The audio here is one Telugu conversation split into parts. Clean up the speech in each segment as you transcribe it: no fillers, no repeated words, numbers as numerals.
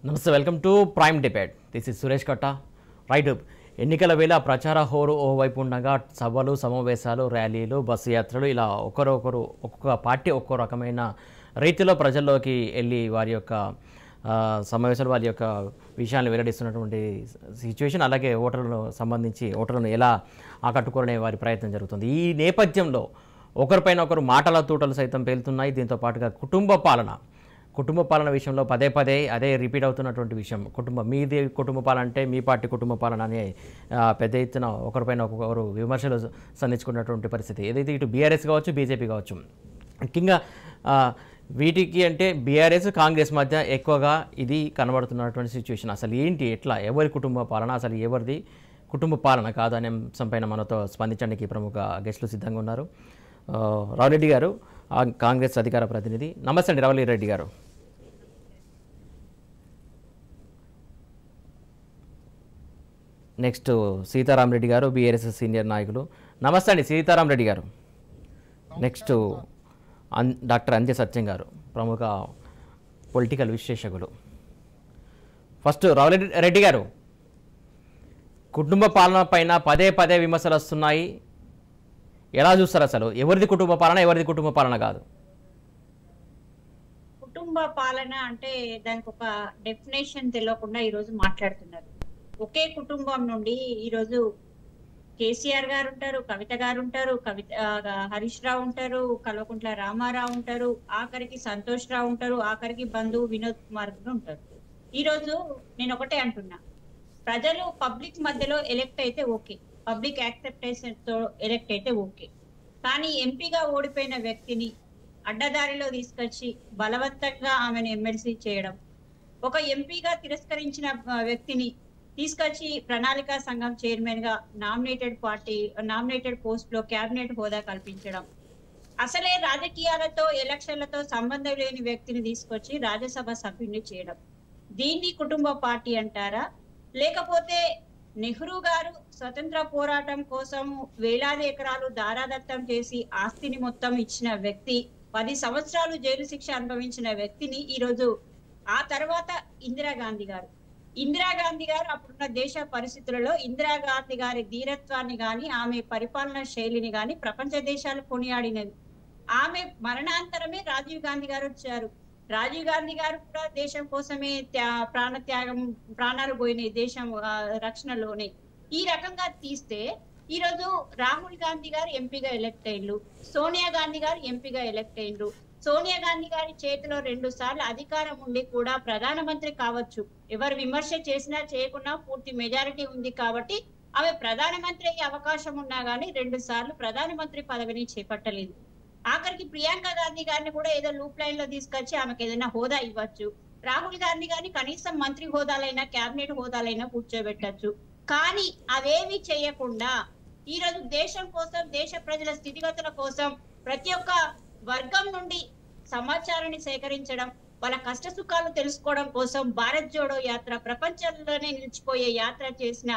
నమస్తే, welcome to prime debate. This is Suresh కట్ట. రైట్, ఎన్నికల వేళ ప్రచార హోరు ఓవైపు ఉండగా సభలు, సమావేశాలు, ర్యాలీలు, బస్సు యాత్రలు ఇలా ఒక్కొక్క పార్టీ ఒక్కో రకమైన రీతిలో ప్రజల్లోకి వెళ్ళి వారి యొక్క సమావేశాలు, వారి యొక్క విషయాలను వెల్లడిస్తున్నటువంటి సిచ్యువేషన్. అలాగే ఓటర్లను సంబంధించి ఓటర్లను ఎలా ఆకట్టుకునే వారి ప్రయత్నం జరుగుతుంది. ఈ నేపథ్యంలో ఒకరిపైన ఒకరు మాటల తూటలు సైతం పేలుతున్నాయి. దీంతో పాటుగా కుటుంబ పాలన విషయంలో పదే పదే అదే రిపీట్ అవుతున్నటువంటి విషయం. మీది కుటుంబ పాలన అంటే మీ పార్టీ కుటుంబ పాలన అనే పెద్ద ఎత్తున ఒకరిపైన ఒక్కొక్కరు విమర్శలు సంధించుకున్నటువంటి పరిస్థితి. ఏదైతే ఇటు బీఆర్ఎస్ కావచ్చు, బీజేపీ కావచ్చు, ముఖ్యంగా వీటికి అంటే బీఆర్ఎస్, కాంగ్రెస్ మధ్య ఎక్కువగా ఇది కనబడుతున్నటువంటి సిచ్యువేషన్. అసలు ఏంటి, ఎట్లా, ఎవరి కుటుంబ పాలన, అసలు ఎవరిది కుటుంబ పాలన కాదు అనే అంశంపైన మనతో స్పందించడానికి ప్రముఖ గెస్టులు సిద్ధంగా ఉన్నారు. రావులరెడ్డి గారు, కాంగ్రెస్ అధికార ప్రతినిధి. నమస్తే అండి రావులరెడ్డి గారు. నెక్స్ట్ సీతారామరెడ్డి గారు, బీఆర్ఎస్ సీనియర్ నాయకులు. నమస్తే అండి సీతారామరెడ్డి గారు. నెక్స్ట్ డాక్టర్ అంజయ్ సత్యం గారు, ప్రముఖ పొలిటికల్ విశ్లేషకులు. ఫస్ట్ రావులరెడ్డి గారు, కుటుంబ పాలన పైన పదే పదే విమర్శలు వస్తున్నాయి. ఎలా చూస్తారు అసలు? ఎవరిది కుటుంబ పాలన, ఎవరిది కుటుంబ పాలన కాదు? కుటుంబ పాలన అంటే దానికి ఒక డెఫినేషన్ తెలియకుండా ఈరోజు మాట్లాడుతున్నారు. ఒకే కుటుంబం నుండి ఈరోజు కేసీఆర్ గారు ఉంటారు, కవిత గారు ఉంటారు, హరీష్ రావు ఉంటారు, కల్వకుంట్ల రామారావు ఉంటారు, ఆఖరికి సంతోష్ రావు ఉంటారు, ఆఖరికి బంధువు వినోద్ కుమార్ ఉంటారు. ఈరోజు నేను ఒకటే అంటున్నా, ప్రజలు పబ్లిక్ మధ్యలో ఎలక్ట్ అయితే ఓకే, పబ్లిక్ యాక్సెప్టేషన్ తో ఎలక్ట్ అయితే ఓకే, కానీ ఎంపీగా ఓడిపోయిన వ్యక్తిని అడ్డదారిలో తీసుకొచ్చి బలవంతంగా ఆమెను ఎమ్మెల్సీ చేయడం, ఒక ఎంపీగా తిరస్కరించిన వ్యక్తిని తీసుకొచ్చి ప్రణాళికా సంఘం చైర్మన్ గా నామినేటెడ్ పోస్ట్ లో క్యాబినెట్ హోదా కల్పించడం, అసలే రాజకీయాలతో ఎలక్షన్లతో సంబంధం లేని వ్యక్తిని తీసుకొచ్చి రాజ్యసభ సభ్యుని చేయడం, దీన్ని కుటుంబ పార్టీ అంటారా? లేకపోతే నెహ్రూ గారు స్వతంత్ర పోరాటం కోసం వేలాది ఎకరాలు దారాదత్తం చేసి ఆస్తిని మొత్తం ఇచ్చిన వ్యక్తి, 10 సంవత్సరాలు జైలు శిక్ష అనుభవించిన వ్యక్తిని ఈరోజు, ఆ తర్వాత ఇందిరాగాంధీ గారు అప్పుడున్న దేశ పరిస్థితులలో ఇందిరాగాంధీ గారి ధీరత్వాన్ని గాని, ఆమె పరిపాలన శైలిని గాని ప్రపంచ దేశాలు కొనియాడినవి. ఆమె మరణాంతరమే రాజీవ్ గాంధీ గారు వచ్చారు. రాజీవ్ గాంధీ గారు కూడా దేశం కోసమే ప్రాణాలు పోయినాయి దేశం రక్షణలోనే. ఈ రకంగా తీస్తే ఈరోజు రాహుల్ గాంధీ గారు ఎంపీగా ఎలక్ట్ అయ్యిండ్రు, సోనియా గాంధీ గారు ఎంపీగా ఎలక్ట్ అయ్యిండ్రు. సోనియా గాంధీ గారి చేతిలో 2 సార్లు అధికారం ఉండి కూడా ప్రధానమంత్రి కావచ్చు, ఎవరు విమర్శ చేసినా చేయకున్నా పూర్తి మెజారిటీ ఉంది కాబట్టి ఆమె ప్రధానమంత్రి అయ్యే అవకాశం ఉన్నా గానీ 2 సార్లు ప్రధానమంత్రి పదవిని చేపట్టలేదు. ఆఖరికి ప్రియాంక గాంధీ గారిని కూడా ఏదో లూప్ లైన్ లో తీసుకొచ్చి ఆమెకు ఏదైనా హోదా ఇవ్వచ్చు, రాహుల్ గాంధీ గారిని కనీసం మంత్రి హోదాలైనా క్యాబినెట్ హోదాలైనా కూర్చోబెట్టచ్చు. కానీ అవేమి చేయకుండా ఈరోజు దేశం కోసం, దేశ ప్రజల స్థితిగతుల కోసం ప్రతి ఒక్క వర్గం నుండి సమాచారాన్ని సేకరించడం, వాళ్ళ కష్ట సుఖాలు తెలుసుకోవడం కోసం భారత్ జోడో యాత్ర, ప్రపంచంలోనే నిలిచిపోయే యాత్ర చేసిన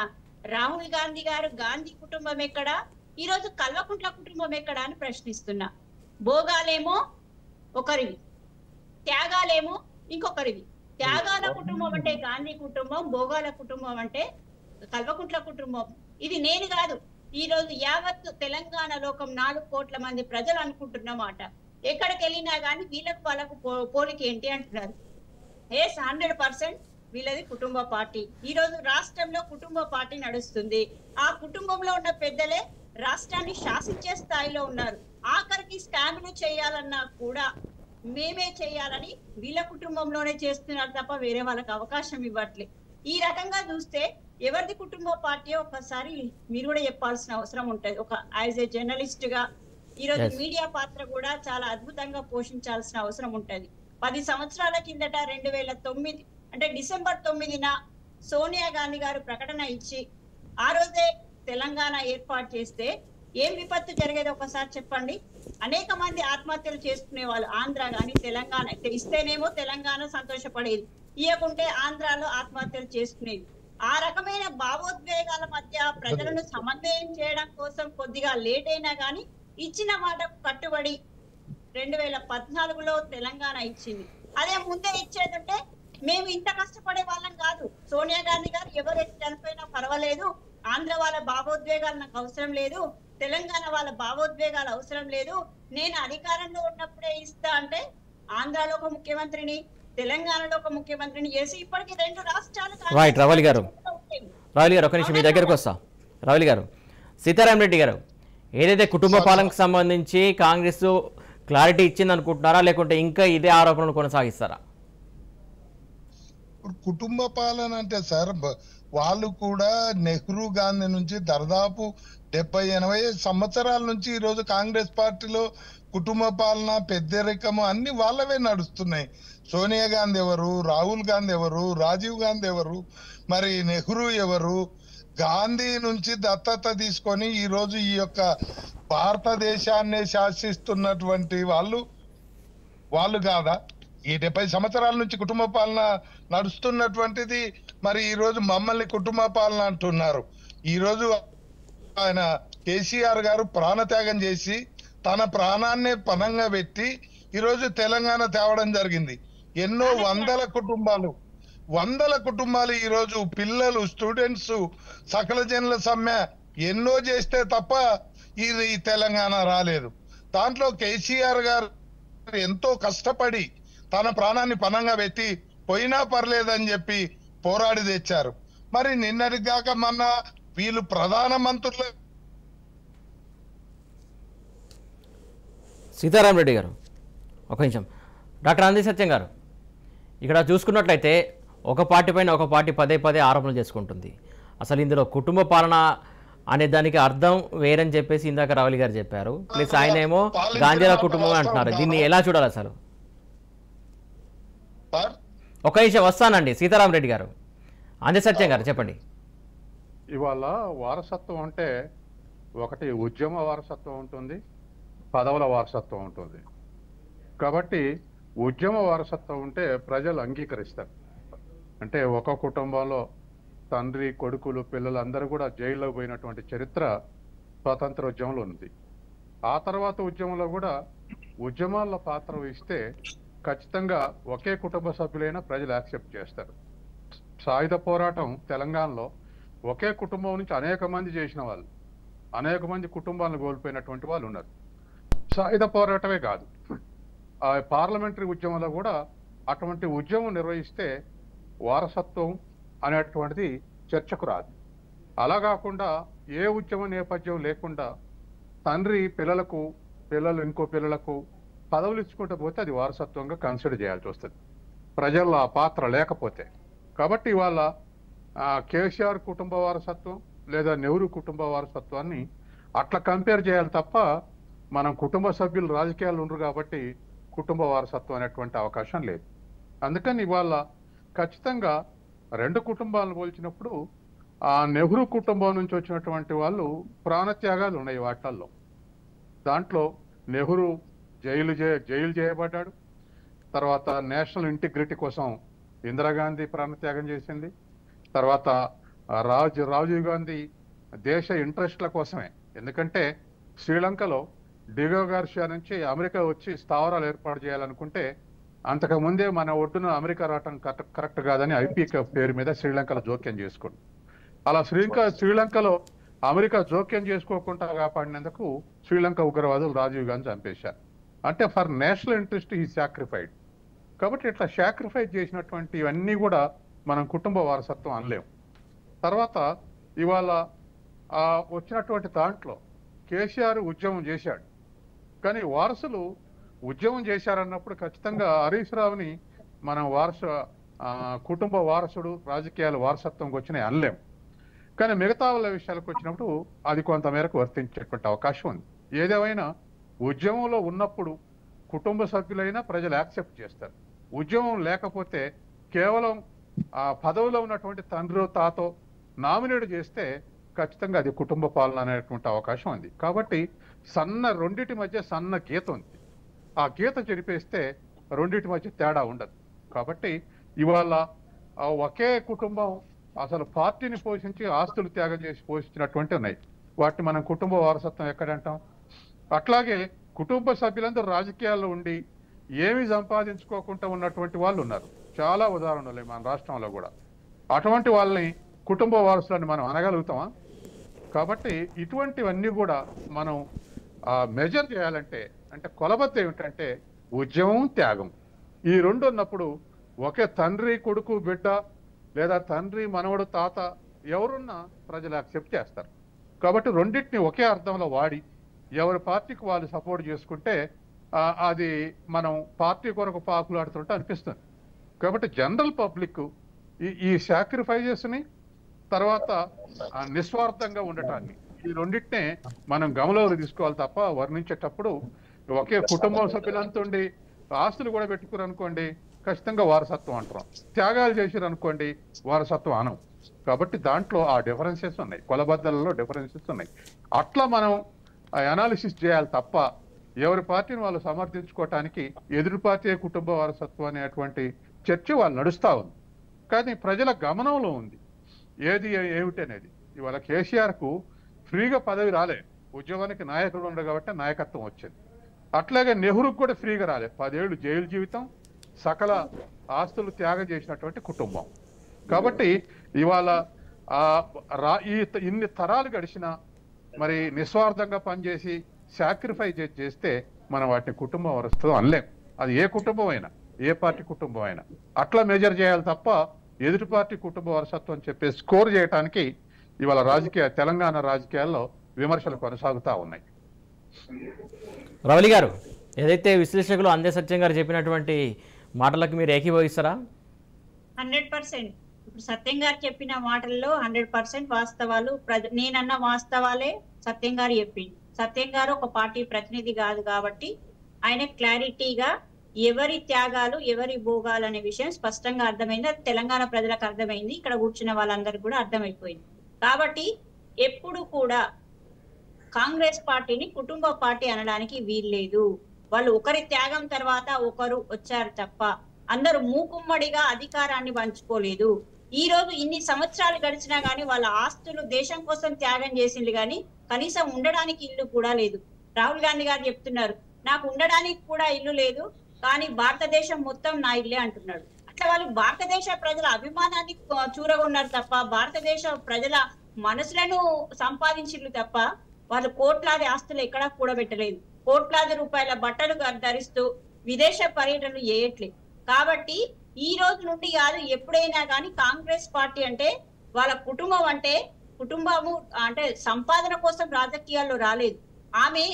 రాహుల్ గాంధీ గారు, గాంధీ కుటుంబం ఎక్కడా, ఈరోజు కల్వకుంట్ల కుటుంబం ఎక్కడా అని ప్రశ్నిస్తున్నా. భోగాలేమో ఒకరివి, త్యాగాలేమో ఇంకొకరివి. త్యాగాల కుటుంబం అంటే గాంధీ కుటుంబం, భోగాల కుటుంబం అంటే కల్వకుంట్ల కుటుంబం. ఇది నేను కాదు, ఈ రోజు యావత్ తెలంగాణ లోకం 4 కోట్ల మంది ప్రజలు అనుకుంటున్నమాట. ఎక్కడికి వెళ్ళినా గానీ వాళ్ళకు పోలిక ఏంటి అంటున్నారు. 100% వీళ్ళది కుటుంబ పార్టీ. ఈ రోజు రాష్ట్రంలో కుటుంబ పార్టీ నడుస్తుంది. ఆ కుటుంబంలో ఉన్న పెద్దలే రాష్ట్రాన్ని శాసించే స్థాయిలో ఉన్నారు. ఆఖరికి స్కామ్లు చేయాలన్నా కూడా మేమే చేయాలని వీళ్ళ కుటుంబంలోనే చేస్తున్నారు తప్ప వేరే వాళ్ళకి అవకాశం ఇవ్వట్లే. ఈ రకంగా చూస్తే ఎవరిది కుటుంబ పార్టీ ఒకసారి మీరు కూడా చెప్పాల్సిన అవసరం ఉంటది. ఒక యాజ్ ఏ జర్నలిస్ట్ గా ఈరోజు మీడియా పాత్ర కూడా చాలా అద్భుతంగా పోషించాల్సిన అవసరం ఉంటది. 10 సంవత్సరాల కిందట 2009 అంటే డిసెంబర్ 9న సోనియా గాంధీ గారు ప్రకటన ఇచ్చి ఆ రోజే తెలంగాణ ఏర్పాటు చేస్తే ఏం విపత్తు జరిగేది ఒకసారి చెప్పండి. అనేక మంది ఆత్మహత్యలు చేసుకునే వాళ్ళు. ఆంధ్ర గాని తెలంగాణ ఇస్తేనేమో తెలంగాణ సంతోషపడేది, ఇవ్వకుంటే ఆంధ్రాలో ఆత్మహత్యలు చేసుకునేది. ఆ రకమైన భావోద్వేగాల మధ్య ప్రజలను సమన్వయం చేయడం కోసం కొద్దిగా లేట్ అయినా గానీ ఇచ్చిన మాటకు కట్టుబడి 2014లో తెలంగాణ ఇచ్చింది. అదే ముందే ఇచ్చేదంటే మేము ఇంత కష్టపడే వాళ్ళం కాదు. సోనియా గాంధీ గారు ఎవరు చనిపోయినా పర్వాలేదు, ఆంధ్ర వాళ్ళ భావోద్వేగాలు నాకు అవసరం లేదు, తెలంగాణ వాళ్ళ భావోద్వేగాలు అవసరం లేదు, నేను అధికారంలో ఉన్నప్పుడే ఇస్తా అంటే ఆంధ్రాలో ఒక ముఖ్యమంత్రిని, తెలంగాణలో ఒక ముఖ్యమంత్రిని చేసి ఇప్పటికి 2 రాష్ట్రాలు రైట్ రవలి గారు, రవలి గారు ఒక నిమిషం మీ దగ్గరకు వస్తా. రవలి గారు, సీతారాం రెడ్డి గారు, ఏదైతే కుటుంబ పాలనకు సంబంధించి కాంగ్రెస్ క్లారిటీ ఇచ్చింది అనుకుంటున్నారా, లేకుంటే ఇంకా ఇదే ఆరోపణలు కొనసాగిస్తారా? కుటుంబ పాలన అంటే సార్ వాళ్ళు కూడా నెహ్రూ గాంధీ నుంచి దాదాపు 70-80 సంవత్సరాల నుంచి ఈ రోజు కాంగ్రెస్ పార్టీలో కుటుంబ పాలన, పెద్దరికము అన్ని వాళ్ళవే నడుస్తున్నాయి. సోనియా గాంధీ ఎవరు, రాహుల్ గాంధీ ఎవరు, రాజీవ్ గాంధీ ఎవరు, మరి నెహ్రూ ఎవరు? గాంధీ నుంచి దత్తత తీసుకొని ఈ రోజు ఈ యొక్క భారతదేశాన్ని శాసిస్తున్నటువంటి వాళ్ళు కాదా? ఈ 70 సంవత్సరాల నుంచి కుటుంబ పాలన నడుస్తున్నటువంటిది. మరి ఈ రోజు మమ్మల్ని కుటుంబ పాలన అంటున్నారు. ఈ రోజు ఆయన కేసీఆర్ గారు ప్రాణత్యాగం చేసి తన ప్రాణాన్ని పణంగా పెట్టి ఈ రోజు తెలంగాణ తేవడం జరిగింది. ఎన్నో వందల కుటుంబాలు ఈ రోజు పిల్లలు, స్టూడెంట్స్, సకల జనుల సమ్మె ఎన్నో చేస్తే తప్ప ఈ తెలంగాణ రాలేదు. దాంట్లో కేసీఆర్ గారు ఎంతో కష్టపడి తన ప్రాణాన్ని పణంగా పెట్టి పోయినా పర్లేదని చెప్పి పోరాడి తెచ్చారు. మరి నిన్నటి దాకా మొన్న వీళ్ళు ప్రధానమంత్రులు. సీతారాం రెడ్డి గారు ఒక నిమిషం. డాక్టర్ అంది సత్యం గారు, ఇక్కడ చూసుకున్నట్లయితే ఒక పార్టీ పైన ఒక పార్టీ పదే ఆరోపణలు చేసుకుంటుంది. అసలు ఇందులో కుటుంబ పాలన అనే దానికి అర్థం వేరని చెప్పేసి ఇందాక రవలి గారు చెప్పారు. ప్లస్ ఆయన ఏమో గాంజాల కుటుంబం అంటున్నారు. దీన్ని ఎలా చూడాలి అసలు? ఒక నిమిషం వస్తానండి. సీతారాం రెడ్డి గారు, అంది సత్యం గారు చెప్పండి. ఇవాళ వారసత్వం అంటే ఒకటి ఉద్యమ వారసత్వం ఉంటుంది, పదవుల వారసత్వం ఉంటుంది. కాబట్టి ఉద్యమ వారసత్వం ఉంటే ప్రజలు అంగీకరిస్తారు. అంటే ఒక కుటుంబంలో తండ్రి, కొడుకులు, పిల్లలు అందరూ కూడా జైల్లో పోయినటువంటి చరిత్ర స్వాతంత్ర ఉద్యమంలో ఉంది. ఆ తర్వాత ఉద్యమంలో కూడా ఉద్యమాల్లో పాత్ర వహిస్తే ఖచ్చితంగా ఒకే కుటుంబ సభ్యులైనా ప్రజలు యాక్సెప్ట్ చేస్తారు. సాయుధ పోరాటం తెలంగాణలో ఒకే కుటుంబం నుంచి అనేక మంది చేసిన వాళ్ళు, అనేక మంది కుటుంబాలను కోల్పోయినటువంటి వాళ్ళు ఉన్నారు. సాయుధ పోరాటమే కాదు, ఆ పార్లమెంటరీ ఉద్యమంలో కూడా అటువంటి ఉద్యమం నిర్వహిస్తే వారసత్వం అనేటువంటిది చర్చకు రాదు. అలా కాకుండా ఏ ఉద్యమ నేపథ్యం లేకుండా తండ్రి పిల్లలకు, పిల్లలు ఇంకో పిల్లలకు పదవులు ఇచ్చుకుంటూ పోతే అది వారసత్వంగా కన్సిడర్ చేయాల్సి వస్తుంది, ప్రజల్లో ఆ పాత్ర లేకపోతే. కాబట్టి ఇవాళ కేసీఆర్ కుటుంబ వారసత్వం లేదా నెహ్రూ కుటుంబ వారసత్వాన్ని అట్లా కంపేర్ చేయాలి తప్ప మనం కుటుంబ సభ్యులు రాజకీయాలు ఉండరు కాబట్టి కుటుంబ వారసత్వం అనేటువంటి అవకాశం లేదు. అందుకని ఇవాళ ఖచ్చితంగా 2 కుటుంబాలను పోల్చినప్పుడు ఆ నెహ్రూ కుటుంబం నుంచి వచ్చినటువంటి వాళ్ళు ప్రాణత్యాగాలు ఉన్నాయి వాటిల్లో. దాంట్లో నెహ్రూ జైలు చేయబడ్డాడు. తర్వాత నేషనల్ ఇంటిగ్రిటీ కోసం ఇందిరాగాంధీ ప్రాణత్యాగం చేసింది. తర్వాత రాజీవ్ గాంధీ దేశ ఇంట్రెస్ట్ల కోసమే. ఎందుకంటే శ్రీలంకలో డిగో గార్షియా నుంచి అమెరికా వచ్చి స్థావరాలు ఏర్పాటు చేయాలనుకుంటే అంతకు ముందే మన ఒడ్డున అమెరికా రావటం కరెక్ట్ కాదని ఐపీకే పేరు మీద శ్రీలంకలో జోక్యం చేసుకోండి. అలా శ్రీలంకలో అమెరికా జోక్యం చేసుకోకుండా కాపాడినందుకు శ్రీలంక ఉగ్రవాదులు రాజీవ్ గాంధీ చంపేశారు. అంటే ఫర్ నేషనల్ ఇంట్రెస్ట్ ఈ సాక్రిఫైడ్. కాబట్టి ఇట్లా సాక్రిఫైస్ చేసినటువంటి ఇవన్నీ కూడా మనం కుటుంబ వారసత్వం అనలేము. తర్వాత ఇవాళ వచ్చినటువంటి దాంట్లో కేసీఆర్ ఉద్యమం చేశాడు, కానీ వారసులు ఉద్యమం చేశారన్నప్పుడు ఖచ్చితంగా హరీష్ రావుని మనం కుటుంబ వారసుడు, రాజకీయాల వారసత్వంకి వచ్చినాయి అనలేము. కానీ మిగతా వాళ్ళ విషయాలకు వచ్చినప్పుడు అది కొంతమేరకు వర్తించేటువంటి అవకాశం ఉంది. ఏదేమైనా ఉద్యమంలో ఉన్నప్పుడు కుటుంబ సభ్యులైనా ప్రజలు యాక్సెప్ట్ చేస్తారు. ఉద్యమం లేకపోతే కేవలం ఆ పదవిలో ఉన్నటువంటి తండ్రి, తాతో నామినేట్ చేస్తే ఖచ్చితంగా అది కుటుంబ పాలన అనేటువంటి అవకాశం ఉంది. కాబట్టి రెండిటి మధ్య సన్న గీత ఉంది. ఆ గీత చెరిపేస్తే రెండిటి మధ్య తేడా ఉండదు. కాబట్టి ఇవాళ ఒకే కుటుంబం అసలు పార్టీని పోషించి ఆస్తులు త్యాగం చేసి పోషించినటువంటి ఉన్నాయి. వాటిని మనం కుటుంబ వారసత్వం ఎక్కడంటాం? అట్లాగే కుటుంబ సభ్యులందరూ రాజకీయాల్లో ఉండి ఏమీ సంపాదించుకోకుండా ఉన్నటువంటి వాళ్ళు ఉన్నారు. చాలా ఉదాహరణలు మన రాష్ట్రంలో కూడా. అటువంటి వాళ్ళని కుటుంబ వారసులని మనం అనగలుగుతామా? కాబట్టి ఇటువంటివన్నీ కూడా మనం మెజర్ చేయాలంటే, అంటే కొలబద్ద ఏమిటంటే ఉద్యమం, త్యాగం, ఈ రెండు ఉన్నప్పుడు ఒకే తండ్రి కొడుకు బిడ్డ లేదా తండ్రి మనవడు తాత ఎవరున్నా ప్రజలు యాక్సెప్ట్ చేస్తారు. కాబట్టి రెండింటిని ఒకే అర్థంలో వాడి ఎవరి పార్టీకి వాళ్ళు సపోర్ట్ చేసుకుంటే అది మనం పార్టీ కొరకు పాకులాడుతుంటే అనిపిస్తుంది. కాబట్టి జనరల్ పబ్లిక్ ఈ సాక్రిఫైజెస్ని తర్వాత నిస్వార్థంగా ఉండటాన్ని, ఈ రెండింటినే మనం గమనంలోకి తీసుకోవాలి తప్ప వర్ణించేటప్పుడు ఒకే కుటుంబ సభ్యులంతా ఉండి ఆస్తులు కూడా పెట్టుకుని అనుకోండి ఖచ్చితంగా వారసత్వం అంటాం, త్యాగాలు చేసారు అనుకోండి వారసత్వం అనం. కాబట్టి దాంట్లో ఆ డిఫరెన్సెస్ ఉన్నాయి, కొలబద్దలలో డిఫరెన్సెస్ ఉన్నాయి. అట్లా మనం అనాలిసిస్ చేయాలి తప్ప ఎవరి పార్టీని వాళ్ళు సమర్థించుకోవటానికి ఎదురు పార్టీ కుటుంబ వారసత్వం అనేటువంటి చర్చ వాళ్ళు నడుస్తూ ఉంది. కానీ ప్రజల గమనంలో ఉంది ఏది ఏమిటి అనేది. ఇవాళ కేసీఆర్కు ఫ్రీగా పదవి రాలే, ఉద్యోగానికి నాయకుడు ఉండడు కాబట్టి నాయకత్వం వచ్చింది. అట్లాగే నెహ్రూకు కూడా ఫ్రీగా రాలే, 10 ఏళ్ళు జైలు జీవితం, సకల ఆస్తులు త్యాగం చేసినటువంటి కుటుంబం. కాబట్టి ఇవాళ ఇన్ని తరాలు గడిచినా మరి నిస్వార్థంగా పనిచేసి సాక్రిఫైస్ చేస్తే మనం వాటిని కుటుంబం వరుస్తూ అనలేం. అది ఏ కుటుంబం అయినా, ఏ పార్టీ కుటుంబం అయినా అట్లా మెజర్ చేయాలి తప్ప ఎదుటి పార్టీ కుటుంబ వారసత్వం అని చెప్పి స్కోర్ చేయడానికి ఇవాళ తెలంగాణ రాజకీయాల్లో విమర్శలు కొనసాగుతూ ఉన్నాయి. రవలి గారు, ఏదైతే విశ్లేషకులు అందే సత్యం గారు చెప్పినటువంటి మాటలకు మీరు ఏకీభవిస్తారా? 100%. ఇప్పుడు సత్యం గారు చెప్పిన మాటల్లో 100% వాస్తవాలు. నేనన్న వాస్తవాలే సత్యం గారు చెప్పింది. సత్యం గారు ఒక పార్టీ ప్రతినిధి కాదు కాబట్టి ఆయన క్లారిటీగా ఎవరి త్యాగాలు ఎవరి భోగాలు అనే విషయం స్పష్టంగా అర్థమైంది. అది తెలంగాణ ప్రజలకు అర్థమైంది, ఇక్కడ కూర్చున్న వాళ్ళందరికీ కూడా అర్థమైపోయింది. కాబట్టి ఎప్పుడు కూడా కాంగ్రెస్ పార్టీని కుటుంబ పార్టీ అనడానికి వీల్లేదు. వాళ్ళు ఒకరి త్యాగం తర్వాత ఒకరు వచ్చారు తప్ప అందరూ మూకుమ్మడిగా అధికారాన్ని పంచుకోలేదు. ఈ రోజు ఇన్ని సంవత్సరాలు గడిచినా గానీ వాళ్ళ ఆస్తులు దేశం కోసం త్యాగం చేసింది కానీ కనీసం ఉండడానికి ఇల్లు కూడా లేదు. రాహుల్ గాంధీ గారు చెప్తున్నారు, నాకు ఉండడానికి కూడా ఇల్లు లేదు కానీ భారతదేశం మొత్తం నా ఇల్లే అంటున్నాడు. అట్లా వాళ్ళు భారతదేశ ప్రజల అభిమానాన్ని చూరగొన్నారు తప్ప భారతదేశ ప్రజల మనసులను సంపాదించిండ్రు తప్ప వాళ్ళు కోట్లాది ఆస్తులు ఎక్కడా కూడబెట్టలేదు. కోట్లాది రూపాయల బట్టలు ధరిస్తూ విదేశ పర్యటనలు చేయట్లేదు. కాబట్టి ఈ రోజు నుండి కాదు, ఎప్పుడైనా కానీ కాంగ్రెస్ పార్టీ అంటే వాళ్ళ కుటుంబం అంటే కుటుంబము అంటే సంపాదన కోసం రాజకీయాల్లో రాలేదు. ఆమె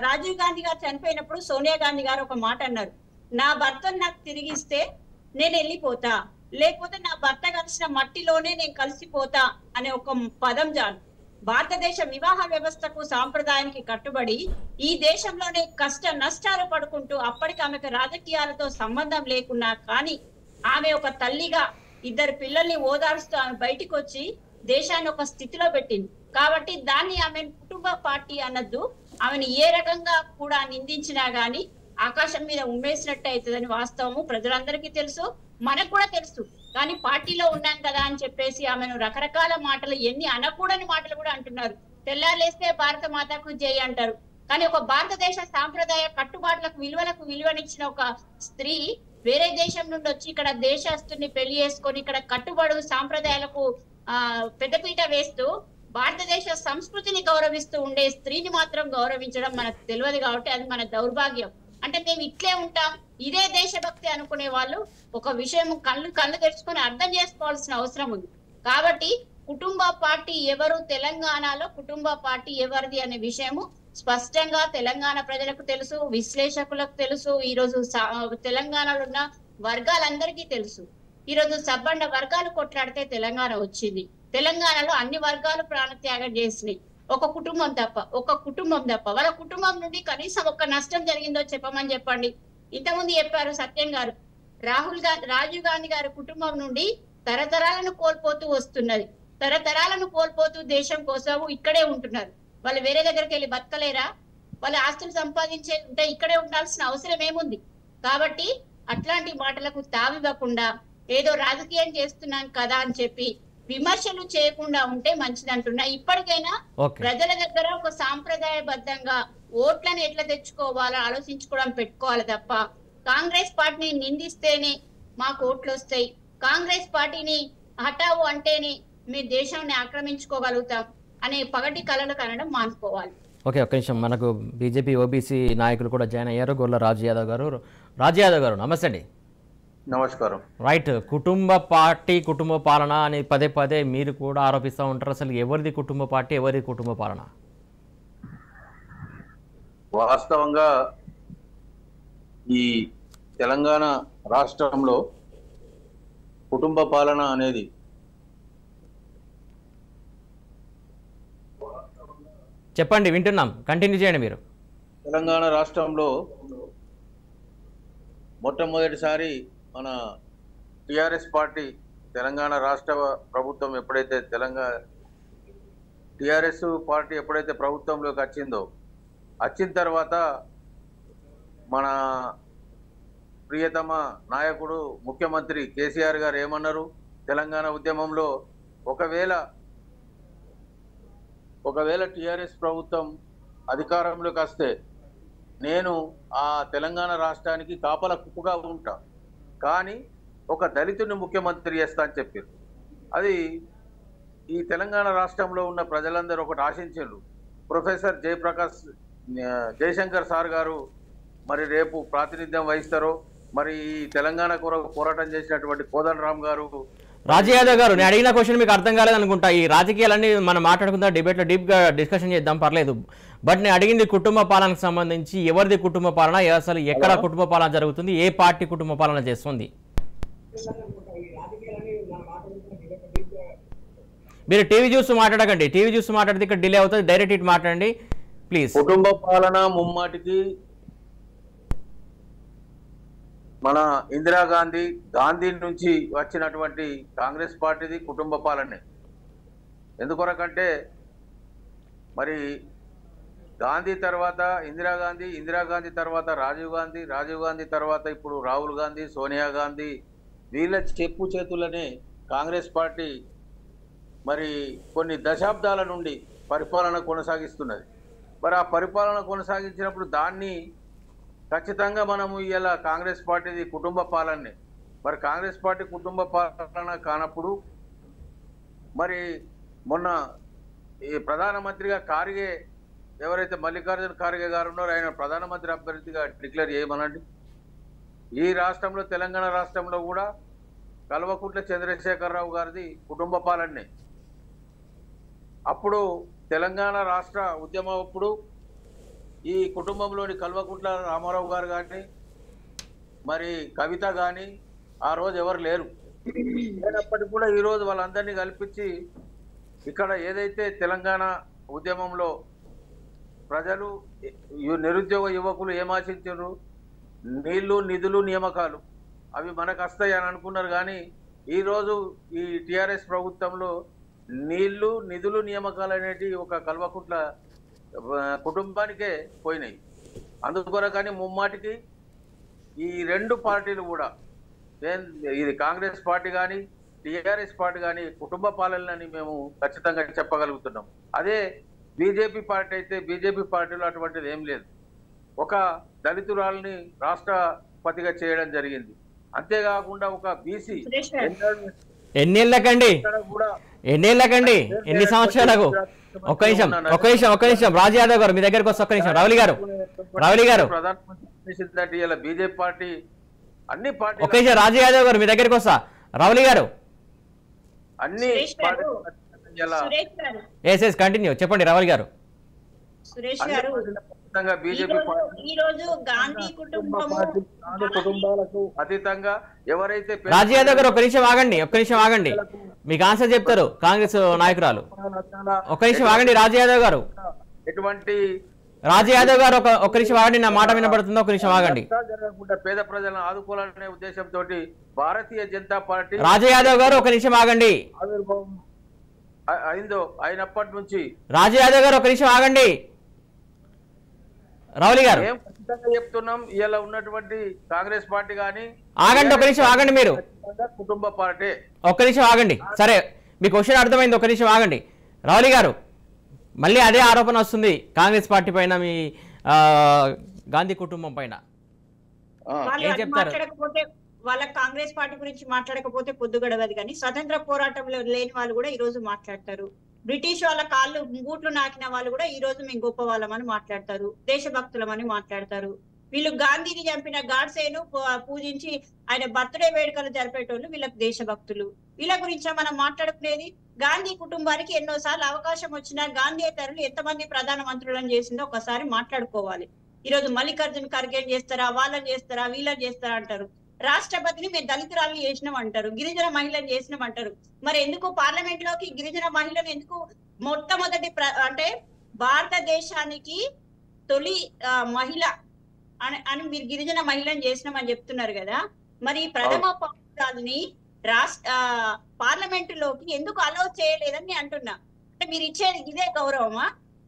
రాజీవ్ గాంధీ గారు చనిపోయినప్పుడు సోనియా గాంధీ గారు ఒక మాట అన్నారు, నా భర్తను నాకు తిరిగిస్తే నేను వెళ్ళిపోతా, లేకపోతే నా భర్త కలిసిన మట్టిలోనే నేను కలిసిపోతా అనే ఒక పదం చాలు. భారతదేశ వివాహ వ్యవస్థకు సాంప్రదాయానికి కట్టుబడి ఈ దేశంలోనే కష్ట నష్టాలు పడుకుంటూ అప్పటికి ఆమెకు రాజకీయాలతో సంబంధం లేకున్నా కానీ ఆమె ఒక తల్లిగా 2 పిల్లల్ని ఓదార్స్తూ ఆమె బయటికి వచ్చి దేశాన్ని ఒక స్థితిలో పెట్టింది. కాబట్టి దాన్ని ఆమె కుటుంబ పార్టీ అన్నద్దు. ఆమెను ఏ రకంగా కూడా నిందించినా గానీ ఆకాశం మీద ఉమ్మేసినట్టు అవుతుందని వాస్తవము ప్రజలందరికీ తెలుసు, మనకు కూడా తెలుసు. కానీ పార్టీలో ఉన్నాం కదా అని చెప్పేసి ఆమెను రకరకాల మాటలు, ఎన్ని అనకూడని మాటలు కూడా అంటున్నారు. తెల్లాలేస్తే భారత మాతకు జై అంటారు. కానీ ఒక భారతదేశ సాంప్రదాయ కట్టుబాట్లకు విలువలకు విలువనిచ్చిన ఒక స్త్రీ వేరే దేశం నుండి వచ్చి ఇక్కడ దేశస్తుని పెళ్లి చేసుకొని ఇక్కడ కట్టుబడు సాంప్రదాయాలకు పెద్దపీట వేస్తూ భారతదేశ సంస్కృతిని గౌరవిస్తూ ఉండే స్త్రీని మాత్రం గౌరవించడం మనకు తెలియదు. కాబట్టి అది మన దౌర్భాగ్యం. అంటే మేము ఇట్లే ఉంటాం, ఇదే దేశభక్తి అనుకునే వాళ్ళు ఒక విషయం కళ్ళు తెరుచుకొని అర్థం చేసుకోవాల్సిన అవసరం ఉంది. కాబట్టి కుటుంబ పార్టీ ఎవరు, తెలంగాణలో కుటుంబ పార్టీ ఎవరిది అనే విషయము స్పష్టంగా తెలంగాణ ప్రజలకు తెలుసు, విశ్లేషకులకు తెలుసు, ఈ రోజు తెలంగాణలో ఉన్న వర్గాలందరికీ తెలుసు. ఈ రోజు సబ్బండ వర్గాలు కొట్లాడితే తెలంగాణ వచ్చింది. తెలంగాణలో అన్ని వర్గాలు ప్రాణత్యాగం చేసినాయి, ఒక కుటుంబం తప్ప. వాళ్ళ కుటుంబం నుండి కనీసం ఒక్క నష్టం జరిగిందో చెప్పమని చెప్పండి. ఇంతకుముందు చెప్పారు సత్యం గారు, రాజీవ్ గాంధీ గారి కుటుంబం నుండి తరతరాలను కోల్పోతూ వస్తున్నది. తరతరాలను కోల్పోతూ దేశం కోసం ఇక్కడే ఉంటున్నారు. వాళ్ళు వేరే దగ్గరికి వెళ్ళి బతకలేరా? వాళ్ళ ఆస్తులు సంపాదించే ఉంటే ఇక్కడే ఉండాల్సిన అవసరం ఏముంది? కాబట్టి అట్లాంటి మాటలకు తావివ్వకుండా ఏదో రాజకీయం చేస్తున్నాం కదా అని చెప్పి విమర్శలు చేయకుండా ఉంటే మంచిది అంటున్నా. ఇప్పటికైనా ప్రజల దగ్గర ఒక సాంప్రదాయబద్ధంగా ఓట్లను ఎట్లా తెచ్చుకోవాలో ఆలోచించుకోవడం పెట్టుకోవాలి తప్ప కాంగ్రెస్ పార్టీని నిందిస్తేనే మాకు ఓట్లు వస్తాయి, కాంగ్రెస్ పార్టీని హటావు అంటేనే మీ దేశాన్ని ఆక్రమించుకోగలుగుతాం అనే పగటి కలలు కనడం మానుకోవాలి. ఓకే, ఒక్క నిమిషం. మనకు బీజేపీ ఓబీసీ నాయకులు కూడా జాయిన్ అయ్యారు. గొల్ల రాజు యాదవ్ గారు. రాజు యాదవ్ గారు నమస్తే అండి. నమస్కారం. రైట్, కుటుంబ పార్టీ కుటుంబ పాలన అని పదే పదే మీరు కూడా ఆరోపిస్తూ ఉంటారు. అసలు ఎవరిది కుటుంబ పార్టీ, ఎవరిది కుటుంబ పాలన? వాస్తవంగా ఈ తెలంగాణ రాష్ట్రంలో కుటుంబ పాలన అనేది చెప్పండి, వింటున్నాం, కంటిన్యూ చేయండి మీరు. తెలంగాణ రాష్ట్రంలో మొట్టమొదటిసారి మన టిఆర్ఎస్ పార్టీ తెలంగాణ రాష్ట్ర ప్రభుత్వం ఎప్పుడైతే టిఆర్ఎస్ పార్టీ ఎప్పుడైతే ప్రభుత్వంలోకి వచ్చిన తర్వాత మన ప్రియతమ నాయకుడు ముఖ్యమంత్రి కేసీఆర్ గారు ఏమన్నారు, తెలంగాణ ఉద్యమంలో ఒకవేళ టిఆర్ఎస్ ప్రభుత్వం అధికారంలోకి వస్తే నేను ఆ తెలంగాణ రాష్ట్రానికి కాపల కుప్పుగా ఉంటా, కానీ ఒక దళితుని ముఖ్యమంత్రి చేస్తా అని చెప్పారు. అది ఈ తెలంగాణ రాష్ట్రంలో ఉన్న ప్రజలందరూ ఒకటి ఆశించారు. ప్రొఫెసర్ జయశంకర్ సార్ గారు మరి రేపు ప్రాతినిధ్యం వహిస్తారో, మరి ఈ తెలంగాణ కొరకు పోరాటం చేసినటువంటి కోదండరామ్ గారు. రాజు యాదవ్ గారు, నేను అడిగిన క్వశ్చన్ మీకు అర్థం కాలేదనుకుంటా. ఈ రాజకీయాలన్నీ మనం మాట్లాడుకుందాం, డిబేట్లో డీప్గా డిస్కషన్ చేద్దాం, పర్లేదు. బట్ నేను అడిగింది కుటుంబ పాలనకు సంబంధించి ఎవరిది కుటుంబ పాలన, అసలు ఎక్కడ కుటుంబ పాలన జరుగుతుంది, ఏ పార్టీ కుటుంబ పాలన చేస్తుంది? మీరు టీవీ చూస్తూ మాట్లాడకండి, టీవీ చూస్తూ మాట్లాడితే ఇక్కడ డిలే అవుతుంది. డైరెక్ట్ ఇటు మాట్లాడండి ప్లీజ్. కుటుంబ పాలన ముమ్మాటికి మన గాంధీ నుంచి వచ్చినటువంటి కాంగ్రెస్ పార్టీది కుటుంబ పాలనే. ఎందుకొరకంటే మరి గాంధీ తర్వాత ఇందిరాగాంధీ తర్వాత రాజీవ్ గాంధీ తర్వాత ఇప్పుడు రాహుల్ గాంధీ, సోనియా గాంధీ, వీళ్ళ చెప్పు చేతులనే కాంగ్రెస్ పార్టీ మరి కొన్ని దశాబ్దాల నుండి పరిపాలన కొనసాగిస్తున్నది. మరి ఆ పరిపాలన కొనసాగించినప్పుడు దాన్ని ఖచ్చితంగా మనము ఇలా కాంగ్రెస్ పార్టీది కుటుంబ పాలనే. మరి కాంగ్రెస్ పార్టీ కుటుంబ పాలన కానప్పుడు మరి మొన్న ఈ ప్రధానమంత్రిగా ఖార్గే ఎవరైతే మల్లికార్జున ఖార్గే గారు ఉన్నారో ఆయన ప్రధానమంత్రి అభ్యర్థిగా డిక్లేర్ చేయమనండి. ఈ రాష్ట్రంలో తెలంగాణ రాష్ట్రంలో కూడా కల్వకుంట్ల చంద్రశేఖరరావు గారిది కుటుంబ పాలనే. అప్పుడు తెలంగాణ రాష్ట్ర ఉద్యమం అప్పుడు ఈ కుటుంబంలోని కల్వకుంట్ల రామారావు గారు కానీ మరి కవిత కానీ ఆ రోజు ఎవరు లేరు. లేనప్పటికీ కూడా ఈరోజు వాళ్ళందరినీ కల్పించి ఇక్కడ ఏదైతే తెలంగాణ ఉద్యమంలో ప్రజలు నిరుద్యోగ యువకులు ఏమాశించారు, నీళ్లు నిధులు నియామకాలు అవి మనకు వస్తాయి అని అనుకున్నారు. కానీ ఈరోజు ఈ టిఆర్ఎస్ ప్రభుత్వంలో నీళ్లు నిధులు నియామకాలు అనేటివి ఒక కల్వకుంట్ల కుటుంబానికే పోయినాయి. అందుకొరకని ముమ్మాటికి ఈ రెండు పార్టీలు కూడా ఇది కాంగ్రెస్ పార్టీ కానీ టిఆర్ఎస్ పార్టీ కానీ కుటుంబ పాలనని మేము ఖచ్చితంగా చెప్పగలుగుతున్నాం. అదే బీజేపీ పార్టీ అయితే బీజేపీ పార్టీలో అటువంటిది ఏం లేదు. ఒక దళితురాలని రాష్ట్రపతిగా చేయడం జరిగింది. అంతేకాకుండా ఒక బీసీ ఎన్నేళ్ళకండి ఎన్ని సంవత్సరాలకు? ఒక్క నిమిషం రాజు యాదవ్ గారు మీ దగ్గరకు వస్తే ఒక్క నిమిషం. రవలి గారు బీజేపీ పార్టీ అన్ని పార్టీ ఒక్క నిమిషం. రాజు యాదవ్ గారు మీ దగ్గరకు వస్తా. రవలి గారు అన్ని కంటిన్యూ చెప్పండి. రవలి గారు. సురేష్ గారు, ఈ రోజు గాంధీ కుటుంబాలకు అతీతంగా ఎవరైతే రాజు యాదవ్ గారు ఒక్క నిమిషం ఆగండి, మీకు ఆన్సర్ చెప్తారు కాంగ్రెస్ నాయకురాలు. ఒక్క నిమిషం ఆగండి రాజు యాదవ్ గారు. ఒక్క నిమిషం ఆగండి, నా మాట వినబడుతుందో ఒక్క నిమిషం ఆగండి. పేద ప్రజలను ఆదుకోవాలనే ఉద్దేశంతో భారతీయ జనతా పార్టీ రాజు యాదవ్ గారు ఒక్క నిమిషం ఆగండి. అయినప్పటి నుంచి రాజు యాదవ్ గారు ఒక్క నిమిషం ఆగండి. రవలి గారు చెప్తున్నాం, ఇలా ఉన్నటువంటి కాంగ్రెస్ పార్టీ కానీ ఆగండి, ఒక్క నిమిషం ఆగండి. మీరు కుటుంబ పార్టీ ఒక్క నిమిషం ఆగండి. సరే, మీ క్వశ్చన్ అర్థమైంది, ఒక్క నిమిషం ఆగండి. రవలి గారు, మళ్ళీ అదే ఆరోపణ వస్తుంది కాంగ్రెస్ పార్టీ పైన, మీ గాంధీ కుటుంబం పైన. ఏం చెప్తారు? వాళ్ళ కాంగ్రెస్ పార్టీ గురించి మాట్లాడకపోతే పొద్దు గడవదు, కానీ స్వతంత్ర పోరాటంలో లేని వాళ్ళు కూడా ఈ రోజు మాట్లాడతారు. బ్రిటిష్ వాళ్ళ కాళ్ళు బూట్లు నాకిన వాళ్ళు కూడా ఈ రోజు మేము గొప్ప వాళ్ళమని మాట్లాడతారు, దేశభక్తులమని మాట్లాడతారు. వీళ్ళు గాంధీని చంపిన గాడ్సేను పూజించి ఆయన బర్త్డే వేడుకలు జరిపేటోళ్ళు వీళ్ళకి దేశభక్తులు. వీళ్ళ గురించి మనం మాట్లాడుకునేది. గాంధీ కుటుంబానికి ఎన్నోసార్లు అవకాశం వచ్చినా గాంధీయేతరులు ఎంతమంది ప్రధానమంత్రులను చేసిందో ఒకసారి మాట్లాడుకోవాలి. ఈ రోజు మల్లికార్జున ఖర్గే చేస్తారా, వాళ్ళని చేస్తారా, వీళ్ళని చేస్తారా అంటారు. రాష్ట్రపతిని మేము దళితురాలను చేసినాం అంటారు, గిరిజన మహిళను చేసినాం అంటారు. మరి ఎందుకు పార్లమెంట్ లోకి గిరిజన మహిళను ఎందుకు మొట్టమొదటి అంటే భారతదేశానికి తొలి మహిళ అని మీరు గిరిజన మహిళను చేసినామని చెప్తున్నారు కదా, మరి ప్రథమ పౌరురాలని పార్లమెంట్ లోకి ఎందుకు అలౌ చేయలేదని నేను అంటున్నా. అంటే మీరు ఇచ్చేది ఇదే గౌరవమా?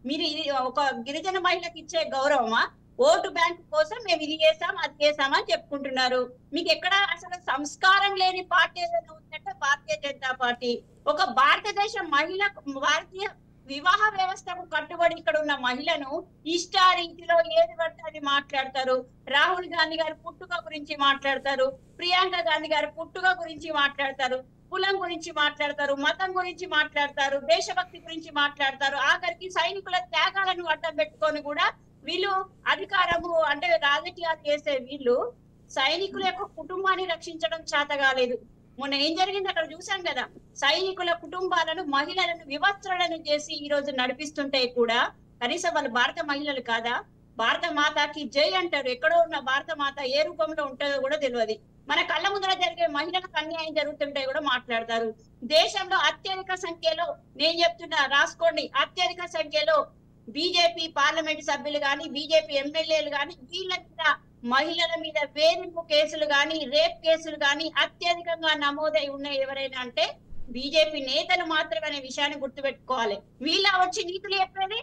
మీరు ఒక గిరిజన మహిళకి ఇచ్చే గౌరవమా? ఓటు బ్యాంకు కోసం మేము ఇది చేసాం అది చేసామని చెప్పుకుంటున్నారు. మీకు ఎక్కడ అసలు సంస్కారం లేని పార్టీ ఏదైనా ఉందంటే భారతీయ జనతా పార్టీ. ఒక భారతదేశ మహిళ, భారతీయ వివాహ వ్యవస్థకు కట్టుబడి ఇక్కడ ఉన్న మహిళను ఇష్టారీతిలో ఏది పడితే అది మాట్లాడతారు. రాహుల్ గాంధీ గారి పుట్టుక గురించి మాట్లాడతారు, ప్రియాంక గాంధీ గారి పుట్టుక గురించి మాట్లాడతారు, కులం గురించి మాట్లాడతారు, మతం గురించి మాట్లాడతారు, దేశభక్తి గురించి మాట్లాడతారు. ఆఖరికి సైనికుల త్యాగాలను అడ్డం పెట్టుకొని కూడా వీళ్ళు అధికారము అంటే రాజకీయాలు చేసే వీళ్ళు సైనికుల యొక్క కుటుంబాన్ని రక్షించడం చేత కాలేదు. మొన్న ఏం జరిగింది అక్కడ చూసాం కదా, సైనికుల కుటుంబాలను మహిళలను వివస్త్రలను చేసి ఈ రోజు నడిపిస్తుంటే కూడా కనీసం వాళ్ళు భారత మహిళలు కాదా? భారత మాతకి జై అంటారు. ఎక్కడో ఉన్న భారత మాత ఏ రూపంలో ఉంటుందో కూడా తెలియదు. మన కళ్ళ ముందర జరిగే మహిళలకు అన్యాయం జరుగుతుంటే కూడా మాట్లాడతారు. దేశంలో అత్యధిక సంఖ్యలో, నేను చెప్తున్నా రాసుకోండి, అత్యధిక సంఖ్యలో బీజేపీ పార్లమెంట్ సభ్యులు గాని, బీజేపీ ఎమ్మెల్యేలు గాని, వీళ్ళ మీద మహిళల మీద వేధింపు కేసులు గాని, రేప్ కేసులు గాని అత్యధికంగా నమోదై ఉన్నాయి ఎవరైనా అంటే బీజేపీ నేతలు మాత్రమే అనే విషయాన్ని గుర్తుపెట్టుకోవాలి. వీళ్ళ వచ్చి నీతులు చెప్పేది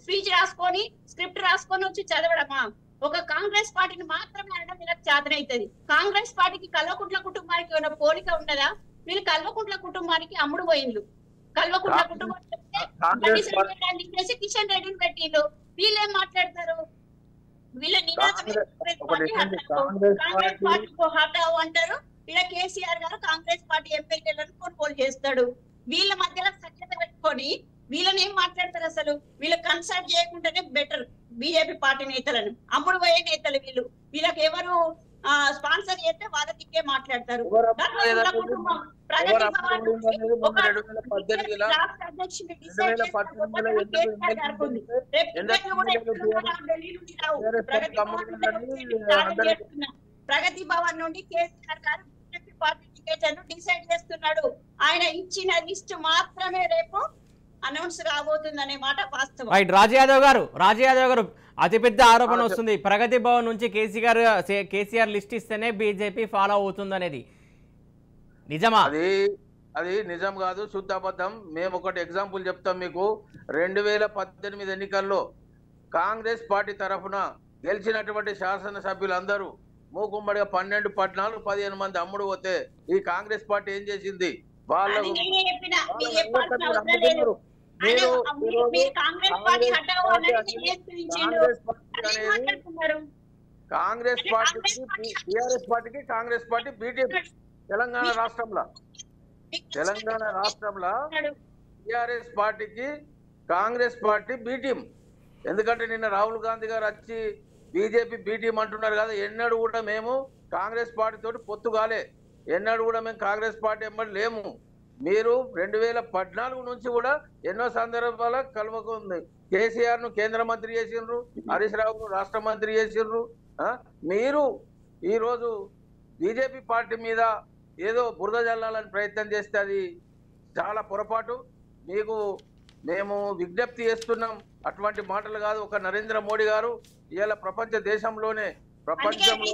స్పీచ్ రాసుకొని స్క్రిప్ట్ రాసుకొని వచ్చి చదవడమా? ఒక కాంగ్రెస్ పార్టీని మాత్రమే అనడం వీళ్ళకి చేతనైతుంది. కాంగ్రెస్ పార్టీకి కల్వకుంట్ల కుటుంబానికి ఏమైనా పోలిక ఉండదా? వీళ్ళు కల్వకుంట్ల కుటుంబానికి అమ్ముడు పోయిండ్లు. కల్వకుంట్ల కుటుంబం కిషన్ రెడ్డిని పెట్టిండు. వీళ్ళేం మాట్లాడతారు? వీళ్ళ కాంగ్రెస్ పార్టీకి హటావు అంటారు. వీళ్ళ కేసీఆర్ గారు కాంగ్రెస్ పార్టీ ఎమ్మెల్యేలను కొనుగోలు చేస్తాడు. వీళ్ళ మధ్యలో సఖ్యత పెట్టుకొని వీళ్ళని ఏం మాట్లాడతారు? అసలు వీళ్ళు కన్సల్ట్ చేయకుండానే బెటర్. బీజేపీ పార్టీ నేతలను అమ్ముడు పోయే నేతలు వీళ్ళు. వీళ్ళకి ఎవరు స్పాన్సర్ చేస్తే వాళ్ళ దిక్కే మాట్లాడతారు. ప్రగతి భవన్ నుండి కేసీఆర్ గారు బీజేపీ పార్టీ టికెట్లను డిసైడ్ చేస్తున్నాడు. ఆయన ఇచ్చిన లిస్ట్ మాత్రమే రేపు అనౌన్స్ రాబోతుందనే మాట వాస్తవం. రైట్. రాజు యాదవ్ గారు అతిపెద్ద ఆరోపణ వస్తుంది, ప్రగతి భవన్ నుంచి కేసీఆర్ లిస్ట్ ఇస్తేనే బీజేపీ ఫాలో అవుతుంది అనేది నిజమా? అది నిజం కాదు, శుద్ధ అబద్ధం. మేము ఒకటి ఎగ్జాంపుల్ చెప్తాం మీకు. 2018 ఎన్నికల్లో కాంగ్రెస్ పార్టీ తరఫున గెలిచినటువంటి శాసనసభ్యులందరూ మూకుమ్మడిగా 12, 14, 15 మంది అమ్ముడు పోతే ఈ కాంగ్రెస్ పార్టీ ఏం చేసింది? వాళ్ళకు కాంగ్రెస్ పార్టీకి టిఆర్ఎస్ పార్టీకి కాంగ్రెస్ పార్టీ బీటీఎం తెలంగాణ రాష్ట్రంలో టిఆర్ఎస్ పార్టీకి కాంగ్రెస్ పార్టీ బీటీఎం. ఎందుకంటే నిన్న రాహుల్ గాంధీ గారు వచ్చి బీజేపీ బీటీఎం అంటున్నారు కదా. ఎన్నడూ కూడా మేము కాంగ్రెస్ పార్టీ తోటి పొత్తు కాలే, ఎన్నడూ కూడా మేము కాంగ్రెస్ పార్టీ ఎంబడి లేము. మీరు 2014 నుంచి కూడా ఎన్నో సందర్భాల కలువకుంది. కేసీఆర్ ను కేంద్ర మంత్రి చేసిండ్రు, హరీష్ రావును రాష్ట్ర మంత్రి చేసిండ్రు. మీరు ఈరోజు బీజేపీ పార్టీ మీద ఏదో బురద జల్లాలని ప్రయత్నం చేస్తే అది చాలా పొరపాటు. మీకు మేము విజ్ఞప్తి చేస్తున్నాం, అటువంటి మాటలు కాదు. ఒక నరేంద్ర మోడీ గారు ఇవాళ ప్రపంచ దేశంలోనే ప్రపంచంలో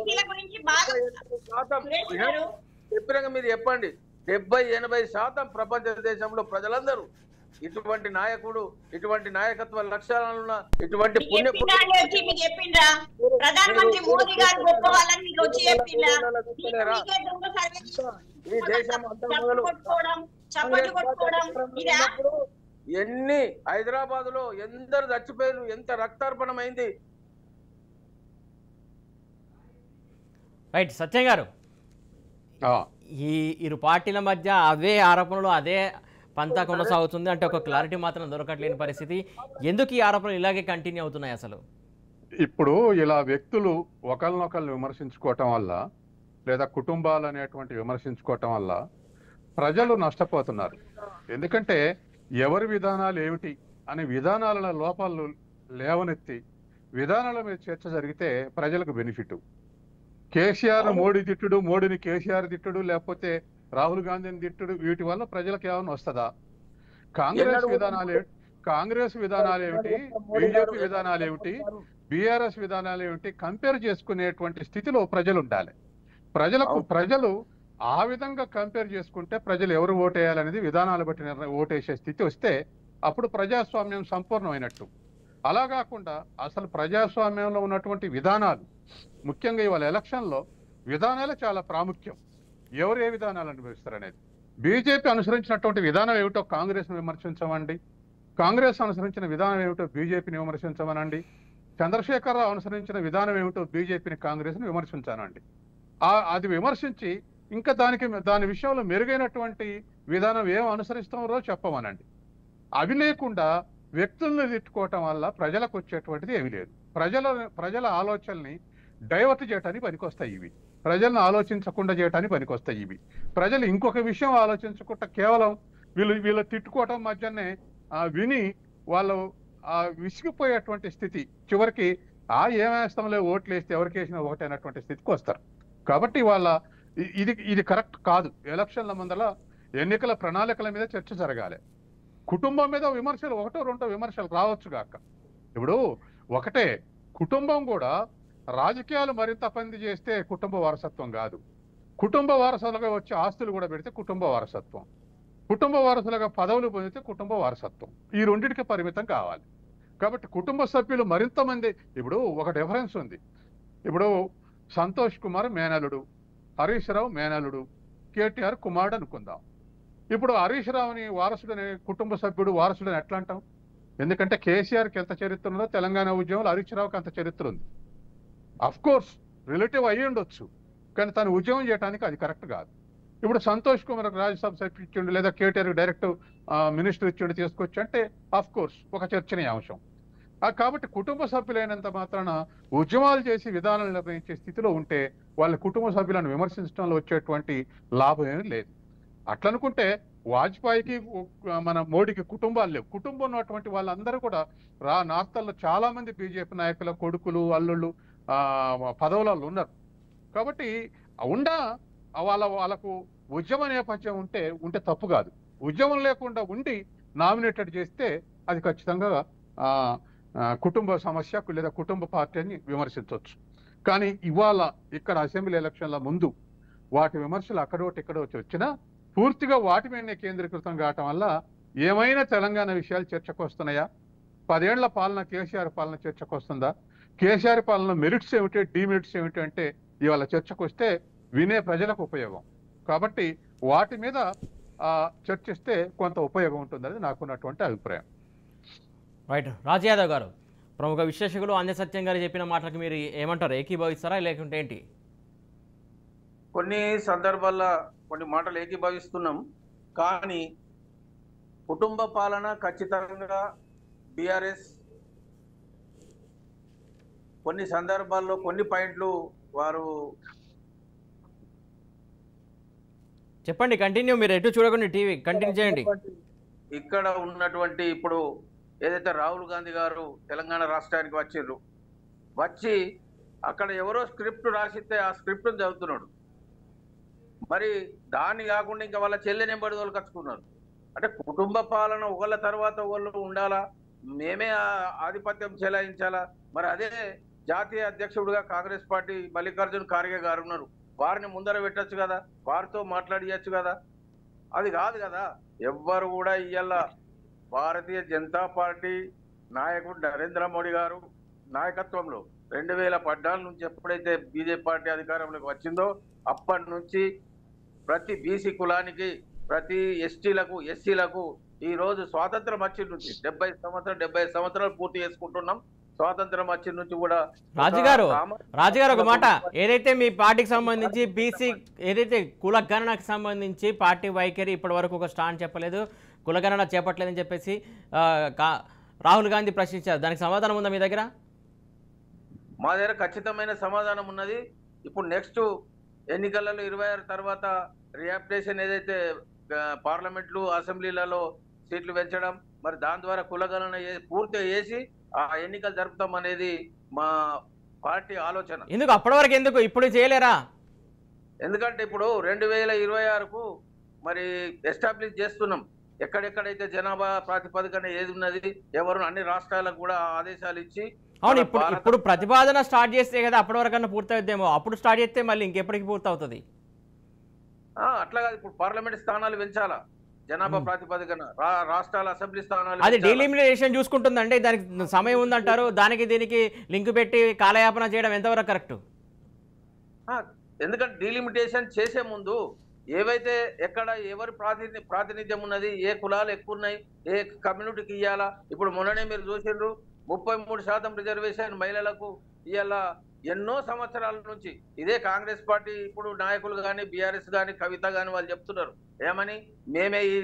చెప్పినాక మీరు చెప్పండి, 70-80% ప్రపంచ దేశంలో ప్రజలందరూ ఇటువంటి నాయకుడు, ఇటువంటి నాయకత్వ లక్షణాలున్న ఇటువంటి ఈ దేశం అంతా ఎన్ని హైదరాబాద్ లో ఎందరు చచ్చిపోయారు, ఎంత రక్తార్పణమైంది. రైట్. సత్యం గారు, ఆ, ఈ ఇరు పార్టీల మధ్య అవే ఆరోపణలు అదే పంతా కొనసాగుతుంది అంటే ఒక క్లారిటీ మాత్రం దొరకట్లేని పరిస్థితి. ఎందుకు ఈ ఆరోపణలు ఇలాగే కంటిన్యూ అవుతున్నాయి అసలు? ఇప్పుడు ఇలా వ్యక్తులు ఒకరినొకరు విమర్శించుకోవటం వల్ల లేదా కుటుంబాలు అనేటువంటి విమర్శించుకోవటం వల్ల ప్రజలు నష్టపోతున్నారు. ఎందుకంటే ఎవరి విధానాలు ఏమిటి అనే విధానాల లోపాలు లేవనెత్తి విధానాల మీద చర్చ జరిగితే ప్రజలకు బెనిఫిట్. కేసీఆర్ మోడీ తిట్టుడు, మోడీని కేసీఆర్ తిట్టుడు, లేకపోతే రాహుల్ గాంధీని తిట్టుడు, వీటి వల్ల ప్రజలకు ఏమైనా వస్తుందా? కాంగ్రెస్ విధానాలు ఏమిటి, బీజేపీ విధానాలు ఏమిటి, బీఆర్ఎస్ విధానాలు ఏమిటి కంపేర్ చేసుకునేటువంటి స్థితిలో ప్రజలు ఉండాలి. ప్రజలు ఆ విధంగా కంపేర్ చేసుకుంటే ప్రజలు ఎవరు ఓటేయాలనేది విధానాలు బట్టి ఓటేసే స్థితి వస్తే అప్పుడు ప్రజాస్వామ్యం సంపూర్ణమైనట్టు. అలా కాకుండా అసలు ప్రజాస్వామ్యంలో ఉన్నటువంటి విధానాలు, ముఖ్యంగా ఇవాళ ఎలక్షన్లో విధానాలు చాలా ప్రాముఖ్యం. ఎవరు ఏ విధానాలు అనుభవిస్తారనేది. బీజేపీ అనుసరించినటువంటి విధానం ఏమిటో కాంగ్రెస్ను విమర్శించమండి, కాంగ్రెస్ అనుసరించిన విధానం ఏమిటో బీజేపీని విమర్శించమనండి, చంద్రశేఖరరావు అనుసరించిన విధానం ఏమిటో బీజేపీని కాంగ్రెస్ని విమర్శించానండి. అది విమర్శించి ఇంకా దాని విషయంలో మెరుగైనటువంటి విధానం ఏం అనుసరిస్తామో చెప్పమనండి. అవి లేకుండా వ్యక్తులను తిట్టుకోవటం వల్ల ప్రజలకు వచ్చేటువంటిది ఏమీ లేదు. ప్రజల ఆలోచనల్ని డైవర్ట్ చేయడానికి పనికొస్తాయి ఇవి. ప్రజలను ఆలోచించకుండా చేయడానికి పనికొస్తాయి ఇవి. ప్రజలు ఇంకొక విషయం ఆలోచించకుండా కేవలం వీళ్ళు తిట్టుకోవటం మధ్యనే విని వాళ్ళు విసిగిపోయేటువంటి స్థితి, చివరికి ఏమేస్తాంలో ఓట్లు వేస్తే ఎవరికి వేసినా ఒకటైనటువంటి స్థితికి వస్తారు. కాబట్టి ఇది కరెక్ట్ కాదు. ఎలక్షన్ల ముందల ఎన్నికల ప్రణాళికల మీద చర్చ జరగాలి. కుటుంబం మీద విమర్శలు ఒకటో రెండో విమర్శలు రావచ్చు గాక. ఇప్పుడు ఒకటే కుటుంబం కూడా రాజకీయాలు మరింత పని చేస్తే కుటుంబ వారసత్వం కాదు. కుటుంబ వారసులుగా వచ్చే ఆస్తులు కూడా పెడితే కుటుంబ వారసత్వం, కుటుంబ వారసులుగా పదవులు పొందితే కుటుంబ వారసత్వం. ఈ రెండింటికి పరిమితం కావాలి. కాబట్టి కుటుంబ సభ్యులు మరింత మంది, ఇప్పుడు ఒక డిఫరెన్స్ ఉంది. ఇప్పుడు సంతోష్ కుమార్ మేనలుడు, హరీష్ రావు మేనలుడు, కేటీఆర్ కుమారుడు అనుకుందాం. ఇప్పుడు హరీష్ రావుని వారసుడని కుటుంబ సభ్యుడు వారసుడని ఎట్లా అంటాం? ఎందుకంటే కేసీఆర్కి ఎంత చరిత్ర ఉందో తెలంగాణ ఉద్యమంలో హరీష్ రావుకి అంత చరిత్ర ఉంది. అఫ్ కోర్స్ రిలేటివ్ అయ్యి ఉండొచ్చు, కానీ తను ఉద్యమం చేయడానికి అది కరెక్ట్ కాదు. ఇప్పుడు సంతోష్ కుమార్ రాజ్యసభ సభ్యుడు ఇచ్చిండు, లేదా కేటీఆర్ డైరెక్ట్ మినిస్టర్ ఇచ్చిండు తీసుకొచ్చి అంటే అఫ్ కోర్స్ ఒక చర్చనీయ అంశం. కాబట్టి కుటుంబ సభ్యులైనంత మాత్రాన ఉద్యమాలు చేసి విధానాలు నిర్ణయించే స్థితిలో ఉంటే వాళ్ళ కుటుంబ సభ్యులను విమర్శించడంలో వచ్చేటువంటి లాభం ఏమీ లేదు. అట్లనుకుంటే వాజ్పేయికి మన మోడీకి కుటుంబాలు లేవు. కుటుంబం ఉన్నటువంటి వాళ్ళందరూ కూడా నార్తల్లో చాలా మంది బీజేపీ నాయకుల కొడుకులు అల్లుళ్ళు పదవులలో ఉన్నారు. కాబట్టి వాళ్ళకు ఉద్యమ నేపథ్యం ఉంటే తప్పు కాదు. ఉద్యమం లేకుండా ఉండి నామినేటెడ్ చేస్తే అది ఖచ్చితంగా కుటుంబ సమస్య లేదా కుటుంబ పార్టీని విమర్శించవచ్చు. కానీ ఇవాళ ఇక్కడ అసెంబ్లీ ఎలక్షన్ల ముందు వాటి విమర్శలు ఇక్కడోటి వచ్చినా పూర్తిగా వాటి మీదనే కేంద్రీకృతం కావటం వల్ల ఏమైనా తెలంగాణ విషయాలు చర్చకు వస్తున్నాయా? 10 ఏళ్ల పాలన కేసీఆర్ పాలన చర్చకు వస్తుందా? కేసీఆర్ పాలన మెరిట్స్ ఏమిటి, డిమెరిట్స్ ఏమిటి అంటే ఇవాళ చర్చకు వస్తే వినే ప్రజలకు ఉపయోగం. కాబట్టి వాటి మీద చర్చిస్తే కొంత ఉపయోగం ఉంటుందని నాకున్నటువంటి అభిప్రాయం. రైట్. రాజ్ యాదవ్ గారు, ప్రముఖ విశ్లేషకులు అంజ సత్యం గారు చెప్పిన మాటలకు మీరు ఏమంటారు? ఏకీభవిస్తారా లేకుంటే ఏంటి? కొన్ని సందర్భాల్లో కొన్ని మాటలు ఏకీభవిస్తున్నాం, కానీ కుటుంబ పాలన ఖచ్చితంగా బీఆర్ఎస్ కొన్ని సందర్భాల్లో కొన్ని పాయింట్లు వారు చెప్పండి, కంటిన్యూ. మీరు ఎటు చూడకండి, టీవీ కంటిన్యూ చేయండి. ఇక్కడ ఉన్నటువంటి ఇప్పుడు ఏదైతే రాహుల్ గాంధీ గారు తెలంగాణ రాష్ట్రానికి వచ్చి అక్కడ ఎవరో స్క్రిప్ట్ రాసిస్తే ఆ స్క్రిప్ట్ను చదువుతున్నాడు. మరి దాన్ని కాకుండా ఇంకా వాళ్ళ చెల్లెనెంబడి వాళ్ళు కచ్చుకున్నారు. అంటే కుటుంబ పాలన ఒకళ్ళ తర్వాత ఒకళ్ళు ఉండాలా, మేమే ఆధిపత్యం చెలాయించాలా? మరి అదే జాతీయ అధ్యక్షుడిగా కాంగ్రెస్ పార్టీ మల్లికార్జున్ ఖార్గే గారు ఉన్నారు, వారిని ముందర పెట్టచ్చు కదా, వారితో మాట్లాడియచ్చు కదా. అది కాదు కదా. ఎవ్వరు కూడా ఇవాళ భారతీయ జనతా పార్టీ నాయకుడు నరేంద్ర మోడీ గారు నాయకత్వంలో 2014 నుంచి ఎప్పుడైతే బీజేపీ పార్టీ అధికారంలోకి వచ్చిందో అప్పటి నుంచి ప్రతి బీసీ కులానికి, ప్రతి ఎస్టీలకు, ఎస్సీలకు ఈ రోజు స్వాతంత్రం వచ్చి నుంచి 70 సంవత్సరాలు పూర్తి చేసుకుంటున్నాం. స్వాతంత్రం వచ్చిన నుంచి కూడా రాజుగారు ఒక మాట, ఏదైతే మీ పార్టీకి సంబంధించి బీసీ ఏదైతే కులగణనకు సంబంధించి పార్టీ వైఖరి ఇప్పటి వరకు ఒక స్టాండ్ చెప్పలేదు, కులగణన చేపట్టలేదని చెప్పేసి రాహుల్ గాంధీ ప్రశ్నించారు. దానికి సమాధానం ఉందా మీ దగ్గర? మా దగ్గర ఖచ్చితమైన సమాధానం ఉన్నది. ఇప్పుడు నెక్స్ట్ ఎన్నికలలో 26 తర్వాత రియాప్టేషన్ ఏదైతే పార్లమెంట్లు అసెంబ్లీలలో సీట్లు పెంచడం, మరి దాని ద్వారా కులగణన పూర్తిగా చేసి ఆ ఎన్నికలు జరుపుతాం అనేది మా పార్టీ ఆలోచన. ఎందుకు అప్పటి వరకు ఎందుకు ఇప్పుడు చేయలేరా? ఎందుకంటే ఇప్పుడు 2026కు మరి ఎస్టాబ్లిష్ చేస్తున్నాం. ఎక్కడెక్కడైతే జనాభా ప్రాతిపదికన ఏది ఉన్నది, ఎవరు అన్ని రాష్ట్రాలకు కూడా ఆదేశాలు ఇచ్చి. అవును, ఇప్పుడు ప్రతిపాదన స్టార్ట్ చేస్తే కదా అప్పటి వరకన్నా పూర్తవుద్దేమో. అప్పుడు స్టార్ట్ చేస్తే మళ్ళీ ఇంకెప్పటికి పూర్తవుతుంది? అట్లా కాదు, ఇప్పుడు పార్లమెంట్ స్థానాలు పెంచాలా జనాభా ప్రాతిపదికన, రాష్ట్రాల అసెంబ్లీ స్థానాలు. అది డీలిమిటేషన్ చూసుకుంటుందండి, దానికి సమయం ఉందంటారు. దానికి దీనికి లింక్ పెట్టి కాలయాపన చేయడం ఎంతవరకు కరెక్ట్? ఎందుకంటే డీలిమిటేషన్ చేసే ముందు ఏవైతే ఎక్కడ ఎవరి ప్రాతినిధ్యం ఉన్నది, ఏ కులాలు ఎక్కువ ఉన్నాయి, ఏ కమ్యూనిటీకి ఇవ్వాలా. ఇప్పుడు మొన్ననే మీరు చూసిండ్రు 33% రిజర్వేషన్ మహిళలకు ఇవాళ. ఎన్నో సంవత్సరాల నుంచి ఇదే కాంగ్రెస్ పార్టీ ఇప్పుడు నాయకులు కానీ బీఆర్ఎస్ కానీ కవిత కానీ వాళ్ళు చెప్తున్నారు ఏమని, మేమే ఈ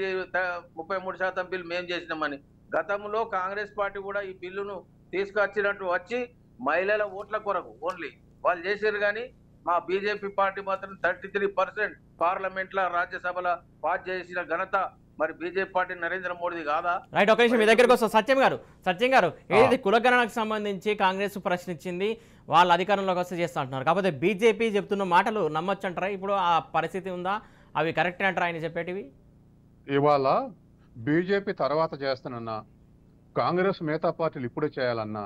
33% బిల్ మేము చేసినామని. గతంలో కాంగ్రెస్ పార్టీ కూడా ఈ బిల్లును తీసుకొచ్చినట్టు వచ్చి మహిళల ఓట్ల కొరకు ఓన్లీ వాళ్ళు చేశారు. కానీ మా బీజేపీ పార్టీ మాత్రం 33% పార్లమెంట్ల రాజ్యసభలో పాస్ చేసిన ఘనత మరి బీజేపీ పార్టీ నరేంద్ర మోడీ కాదా? రైట్, ఒక నిమిషం మీ దగ్గరకు వస్తాం. సత్యం గారు ఏదైతే కులగణనకు సంబంధించి కాంగ్రెస్ ప్రశ్నించింది, వాళ్ళు అధికారంలోకి వస్తే చేస్తా అంటున్నారు. కాకపోతే బీజేపీ చెప్తున్న మాటలు నమ్మొచ్చు అంటారా? ఇప్పుడు ఆ పరిస్థితి ఉందా? అవి కరెక్ట్ అంటారా ఆయన చెప్పేటివి? ఇవాళ బీజేపీ తర్వాత చేస్తానన్నా, కాంగ్రెస్ మిగతా పార్టీలు ఇప్పుడు చేయాలన్నా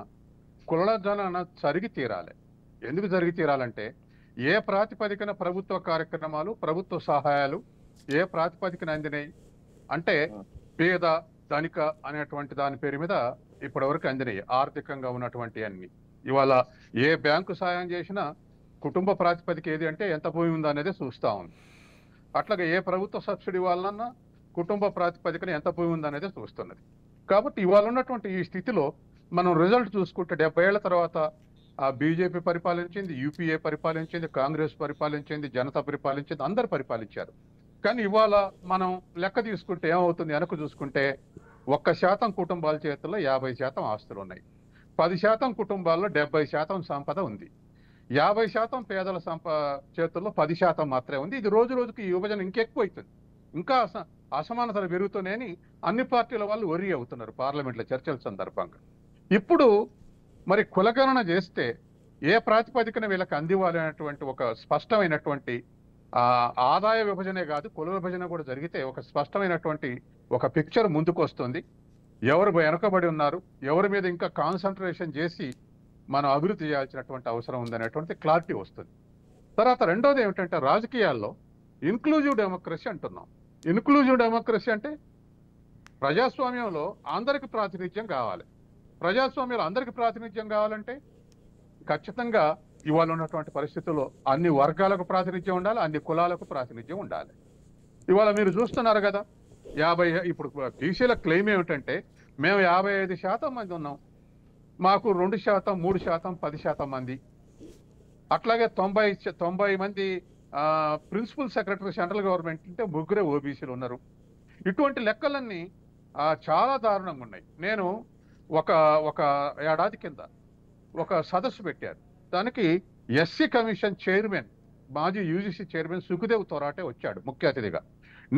కులగణన జరిగి తీరాలి. ఎందుకు జరిగి తీరాలంటే ఏ ప్రాతిపదికన ప్రభుత్వ కార్యక్రమాలు, ప్రభుత్వ సహాయాలు ఏ ప్రాతిపదికన అందినాయి అంటే పేద ధనిక అనేటువంటి దాని పేరు మీద ఇప్పటివరకు అందినాయి. ఆర్థికంగా ఉన్నటువంటి అన్ని ఇవాళ ఏ బ్యాంకు సాయం చేసినా కుటుంబ ప్రాతిపదిక ఏది అంటే ఎంత భూమి ఉందా అనేది చూస్తా ఉంది. అట్లాగే ఏ ప్రభుత్వ సబ్సిడీ వాళ్ళన్నా కుటుంబ ప్రాతిపదికన ఎంత భూమి ఉందనేది చూస్తున్నది. కాబట్టి ఇవాళ ఉన్నటువంటి ఈ స్థితిలో మనం రిజల్ట్ చూసుకుంటే 70 ఏళ్ల తర్వాత ఆ బీజేపీ పరిపాలించింది, యూపీఏ పరిపాలించింది, కాంగ్రెస్ పరిపాలించింది, జనతా పరిపాలించింది, అందరు పరిపాలించారు. కానీ ఇవాళ మనం లెక్క తీసుకుంటే ఏమవుతుంది, వెనక్కు చూసుకుంటే 1% కుటుంబాల చేతుల్లో 50% ఆస్తులు ఉన్నాయి, 10% కుటుంబాల్లో 70% సంపద ఉంది, 50% పేదల చేతుల్లో 10% మాత్రమే ఉంది. ఇది రోజు రోజుకి ఈ విభజన ఇంకెక్కువ అవుతుంది, ఇంకా అసమానతలు పెరుగుతున్నాయని అన్ని పార్టీల వాళ్ళు వరి అవుతున్నారు పార్లమెంట్లో చర్చల సందర్భంగా. ఇప్పుడు మరి కులగణన చేస్తే ఏ ప్రాతిపదికన వీళ్ళకి అందివ్వాలి అనేటువంటి ఒక స్పష్టమైనటువంటి ఆదాయ విభజనే కాదు కుల విభజన కూడా జరిగితే ఒక స్పష్టమైనటువంటి ఒక పిక్చర్ ముందుకు వస్తుంది. ఎవరు వెనకబడి ఉన్నారు, ఎవరి మీద ఇంకా కాన్సన్ట్రేషన్ చేసి మనం అభివృద్ధి చేయాల్సినటువంటి అవసరం ఉందనేటువంటి క్లారిటీ వస్తుంది. తర్వాత రెండోది ఏమిటంటే రాజకీయాల్లో ఇన్క్లూజివ్ డెమోక్రసీ అంటున్నాం. ఇన్క్లూజివ్ డెమోక్రసీ అంటే ప్రజాస్వామ్యంలో అందరికి ప్రాతినిధ్యం కావాలి. ప్రజాస్వామ్యంలో అందరికి ప్రాతినిధ్యం కావాలంటే ఖచ్చితంగా ఇవాళ ఉన్నటువంటి పరిస్థితుల్లో అన్ని వర్గాలకు ప్రాతినిధ్యం ఉండాలి, అన్ని కులాలకు ప్రాతినిధ్యం ఉండాలి. ఇవాళ మీరు చూస్తున్నారు కదా, ఇప్పుడు బీసీల క్లెయిమ్ ఏమిటంటే మేము 55% మంది ఉన్నాం, మాకు 2%, 3%, 10% మంది, అట్లాగే 90 మంది ప్రిన్సిపల్ సెక్రటరీ సెంట్రల్ గవర్నమెంట్ అంటే 3 ఓబీసీలు ఉన్నారు. ఇటువంటి లెక్కలన్నీ చాలా దారుణంగా ఉన్నాయి. నేను ఒక ఏడాది కింద ఒక సదస్సు పెట్టారు, దానికి ఎస్సీ కమిషన్ చైర్మన్, మాజీ యూజీసీ చైర్మన్ సుఖదేవ్ తొరాటే వచ్చాడు ముఖ్య అతిథిగా.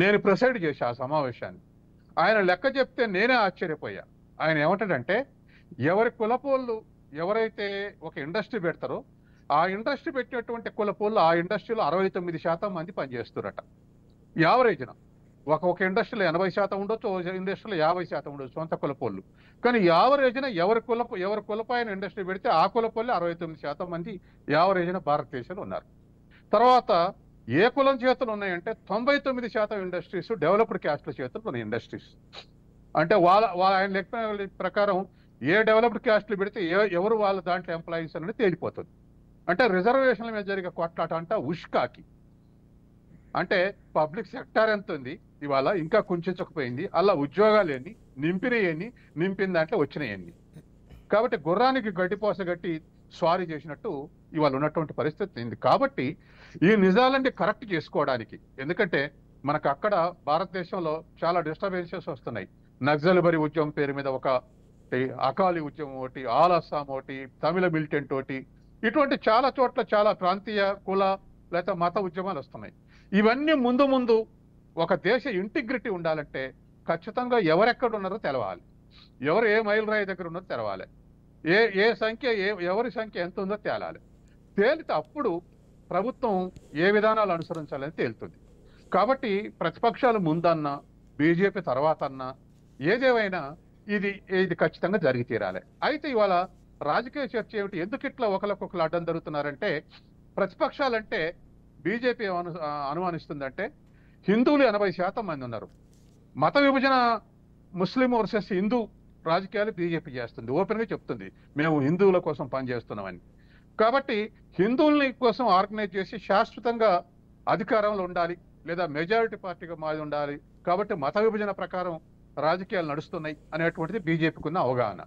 నేను ప్రిసైడ్ చేశా ఆ సమావేశాన్ని. ఆయన లెక్క చెప్తే నేనే ఆశ్చర్యపోయా. ఆయన ఏమంటాడంటే ఎవరి కులపోళ్ళు ఎవరైతే ఒక ఇండస్ట్రీ పెడతారో ఆ ఇండస్ట్రీ పెట్టినటువంటి కులపోళ్ళు ఆ ఇండస్ట్రీలో 69% మంది పనిచేస్తారట. యావరేజ్న ఒక ఇండస్ట్రీలో 80% ఉండొచ్చు, ఇండస్ట్రీలో 50% ఉండొచ్చు సొంత కులపోళ్ళు. కానీ యావరేజ్న ఎవరి కులపాయన ఇండస్ట్రీ పెడితే ఆ కులపోళ్ళు 69% మంది యావరేజ్న భారతదేశంలో ఉన్నారు. తర్వాత ఏ కులం చేతులు ఉన్నాయంటే 99% ఇండస్ట్రీస్ డెవలప్డ్ క్యాస్ట్ల చేతులు ఉన్నాయి ఇండస్ట్రీస్. అంటే ఆయన లెక్క ప్రకారం ఏ డెవలప్డ్ క్యాస్ట్లు పెడితే ఎవరు వాళ్ళ దాంట్లో ఎంప్లాయీస్ అనేది తేలిపోతుంది. అంటే రిజర్వేషన్ల మీద జరిగే కొట్లాట అంట ఉష్కాకి. అంటే పబ్లిక్ సెక్టార్ ఎంత ఉంది ఇవాళ ఇంకా కుంచకపోయింది, అలా ఉద్యోగాలు ఎన్ని నింపిన దాంట్లో వచ్చినాయన్ని. కాబట్టి గుర్రానికి గడ్డిపోస గట్టి స్వారీ చేసినట్టు ఇవాళ ఉన్నటువంటి పరిస్థితి ఉంది. కాబట్టి ఈ నిజాలన్నీ కరెక్ట్ చేసుకోవడానికి, ఎందుకంటే మనకు అక్కడ భారతదేశంలో చాలా డిస్టర్బెన్సెస్ వస్తున్నాయి. నక్సల్బరీ ఉద్యమం పేరు మీద ఒక అకాలీ ఉద్యమం ఒకటి, ఆల్ అస్సాం ఒకటి, తమిళ మిలిటెంట్ ఒకటి, ఇటువంటి చాలా చోట్ల చాలా ప్రాంతీయ కుల లేదా మత ఉద్యమాలు వస్తున్నాయి. ఇవన్నీ ముందు ముందు ఒక దేశ ఇంటిగ్రిటీ ఉండాలంటే ఖచ్చితంగా ఎవరెక్కడ ఉన్నారో తెలవాలి, ఎవరు ఏ మైలు రాయి దగ్గర ఉన్నారో తెలవాలి, ఏ సంఖ్య ఎవరి సంఖ్య ఎంత ఉందో తేలాలి. తేలితే అప్పుడు ప్రభుత్వం ఏ విధానాలు అనుసరించాలని తేలుతుంది. కాబట్టి ప్రతిపక్షాలు ముందన్నా బీజేపీ తర్వాత అన్నా ఏదేమైనా ఇది ఖచ్చితంగా జరిగి తీరాలి. అయితే ఇవాళ రాజకీయ చర్చ ఏమిటి, ఎందుకు ఇట్లా ఒకరికొకరు అడ్డం జరుగుతున్నారంటే, ప్రతిపక్షాలంటే బీజేపీ అనుమానిస్తుందంటే హిందువులు 80% మంది ఉన్నారు. మత విభజన ముస్లిం వర్సెస్ హిందూ రాజకీయాలు బీజేపీ చేస్తుంది, ఓపెన్గా చెప్తుంది మేము హిందువుల కోసం పనిచేస్తున్నామని. కాబట్టి హిందువుల్ని కోసం ఆర్గనైజ్ చేసి శాశ్వతంగా అధికారంలో ఉండాలి లేదా మెజారిటీ పార్టీగా మాది ఉండాలి, కాబట్టి మత విభజన ప్రకారం రాజకీయాలు నడుస్తున్నాయి అనేటువంటిది బీజేపీకి ఉన్న అవగాహన.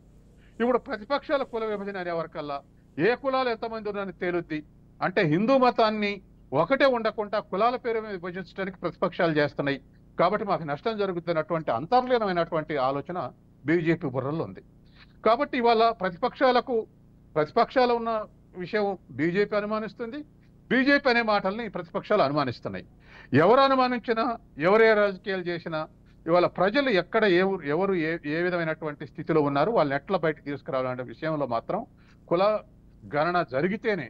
ఇప్పుడు ప్రతిపక్షాల కుల విభజన అనే వరకల్లా ఏ కులాలు ఎంతమంది ఉన్నారని తేలుద్ది. అంటే హిందూ మతాన్ని ఒకటే ఉండకుండా కులాల పేరు మీద విభజించడానికి ప్రతిపక్షాలు చేస్తున్నాయి, కాబట్టి మాకు నష్టం జరుగుతున్నటువంటి అంతర్లీనమైనటువంటి ఆలోచన బీజేపీ బుర్రలో ఉంది. కాబట్టి ఇవాళ ప్రతిపక్షాలు ఉన్న విషయం బీజేపీ అనుమానిస్తుంది, బీజేపీ అనే మాటల్ని ప్రతిపక్షాలు అనుమానిస్తున్నాయి. ఎవరు అనుమానించినా ఎవరే రాజకీయాలు చేసినా ఇవాళ ప్రజలు ఎక్కడ ఎవరు ఏ విధమైనటువంటి స్థితిలో ఉన్నారు, వాళ్ళని ఎట్లా బయటకు తీసుకురావాలనే విషయంలో మాత్రం కుల గణన జరిగితేనే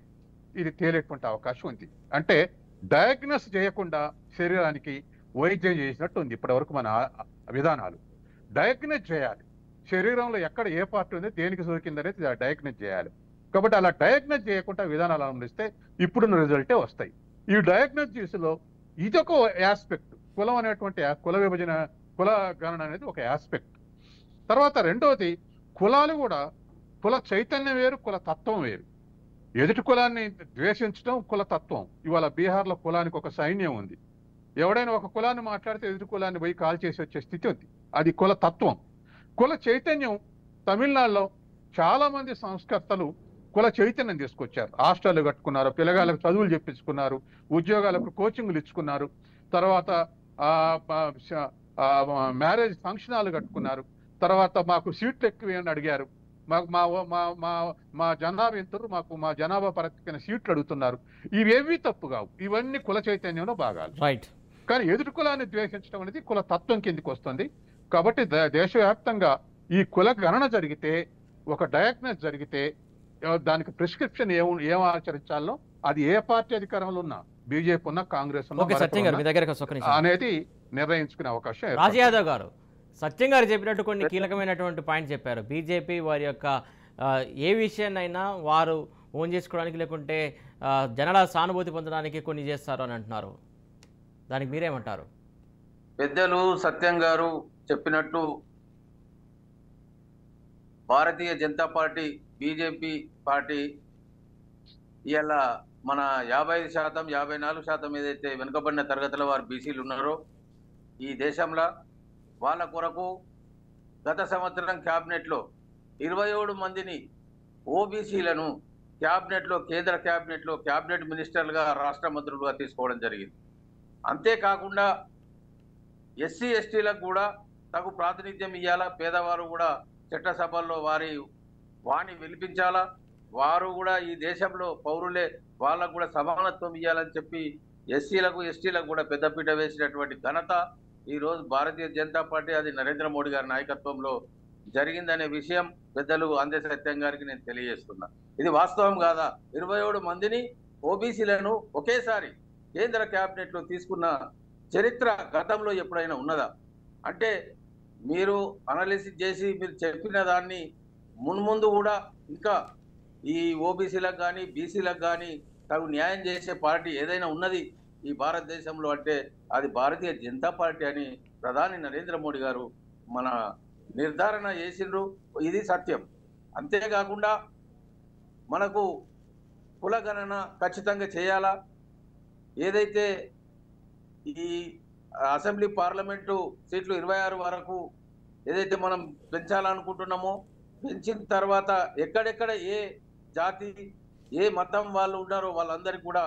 ఇది తేలేటువంటి అవకాశం ఉంది. అంటే డయాగ్నోస్ చేయకుండా శరీరానికి వైద్యం చేసినట్టు ఉంది ఇప్పటి వరకు మన విధానాలు. డయాగ్నోస్ చేయాలి, శరీరంలో ఎక్కడ ఏ పార్ట్ ఉంది దేనికి సోకిందనేది డయాగ్నోస్ చేయాలి. కాబట్టి అలా డయాగ్నోస్ చేయకుండా విధానాలు అమలుస్తే ఇప్పుడున్న రిజల్టే వస్తాయి. ఈ డయాగ్నోసిస్లో ఇదొక ఆస్పెక్ట్, కులం అనేటువంటి కుల విభజన కుల గణన అనేది ఒక ఆస్పెక్ట్. తర్వాత రెండవది కులాలు కూడా, కుల చైతన్యం వేరు, కుల తత్వం వేరు. ఎదుటి కులాన్ని ద్వేషించడం కుల తత్వం. ఇవాళ బీహార్లో కులానికి ఒక సైన్యం ఉంది, ఎవడైనా ఒక కులాన్ని మాట్లాడితే ఎదుటి కులాన్ని పోయి కాల్ చేసి వచ్చే స్థితి ఉంది, అది కుల తత్వం. కుల చైతన్యం తమిళనాడులో చాలా మంది సంస్కర్తలు కుల చైతన్యం తీసుకొచ్చారు. హాస్టళ్లు కట్టుకున్నారు, పిల్లగాళ్ళకు చదువులు చెప్పించుకున్నారు, ఉద్యోగాలకు కోచింగ్లు ఇచ్చుకున్నారు, తర్వాత మ్యారేజ్ ఫంక్షన్ హాల్ కట్టుకున్నారు, తర్వాత మాకు సీట్లు ఎక్కువ అని అడిగారు, మాకు మా జనాభా ఎంతరు, మా జనాభా పరమైన సీట్లు అడుగుతున్నారు. ఇవేవి తప్పు కావు, ఇవన్నీ కుల చైతన్యంలో భాగాలు. రైట్. కానీ ఎదుటి కులాన్ని ద్వేషించడం అనేది కుల తత్వం కిందికి వస్తుంది. కాబట్టి దేశవ్యాప్తంగా ఈ కుల గణన జరిగితే, ఒక డయాగ్నోస్ జరిగితే దానికి ప్రిస్క్రిప్షన్ ఏం ఆచరించాలో అది ఏ పార్టీ అధికారంలో ఉన్నా, బీజేపీ ఉన్నా కాంగ్రెస్ ఉన్నా అనేది నిర్ణయించుకునే అవకాశం. రాజ్ యాదవ్ గారు, సత్యం గారు చెప్పినట్టు కొన్ని కీలకమైనటువంటి పాయింట్ చెప్పారు. బీజేపీ వారి యొక్క ఏ విషయాన్నైనా వారు ఓన్ చేసుకోవడానికి లేకుంటే జనాల సానుభూతి పొందడానికి కొన్ని చేస్తారు అని అంటున్నారు. దానికి మీరేమంటారు? పెద్దలు సత్యం గారు చెప్పినట్టు Bharatiya Janata party BJP party ఇవాళ మన 55%, 54% ఏదైతే వెనుకబడిన తరగతుల వారు బీసీలు ఉన్నారో ఈ దేశంలో, వాళ్ళ కొరకు గత సంవత్సరం క్యాబినెట్లో 27 మందిని ఓబీసీలను కేంద్ర క్యాబినెట్లో క్యాబినెట్ మినిస్టర్లుగా, రాష్ట్ర మంత్రులుగా తీసుకోవడం జరిగింది. అంతేకాకుండా ఎస్సీ ఎస్టీలకు కూడా తగు ప్రాతినిధ్యం ఇవ్వాలా, పేదవారు కూడా చట్టసభల్లో వాణి వినిపించాలా, వారు కూడా ఈ దేశంలో పౌరులే, వాళ్ళకు కూడా సమానత్వం ఇవ్వాలని చెప్పి ఎస్సీలకు ఎస్టీలకు కూడా పెద్దపీట వేసినటువంటి ఘనత ఈరోజు భారతీయ జనతా పార్టీ, అది నరేంద్ర మోడీ గారి నాయకత్వంలో జరిగిందనే విషయం పెద్దలు అందే సత్యం గారికి నేను తెలియజేస్తున్నా. ఇది వాస్తవం కాదా? 27 మందిని ఓబీసీలను ఒకేసారి కేంద్ర క్యాబినెట్లో తీసుకున్న చరిత్ర గతంలో ఎప్పుడైనా ఉన్నదా? అంటే మీరు అనాలిసిస్ చేసి మీరు చెప్పిన దాన్ని మున్ముందు కూడా ఇంకా ఈ ఓబీసీలకు కానీ బీసీలకు కానీ తగు న్యాయం చేసే పార్టీ ఏదైనా ఉన్నది ఈ భారతదేశంలో అంటే అది భారతీయ జనతా పార్టీ అని ప్రధాని నరేంద్ర మోడీ గారు మన నిర్ధారణ చేసిండ్రు. ఇది సత్యం. అంతేకాకుండా మనకు కులగణన ఖచ్చితంగా చేయాలా, ఏదైతే ఈ అసెంబ్లీ పార్లమెంటు సీట్లు 26 వరకు ఏదైతే మనం పెంచాలనుకుంటున్నామో పెంచిన తర్వాత ఎక్కడెక్కడ ఏ జాతి ఏ మతం వాళ్ళు ఉన్నారో వాళ్ళందరికీ కూడా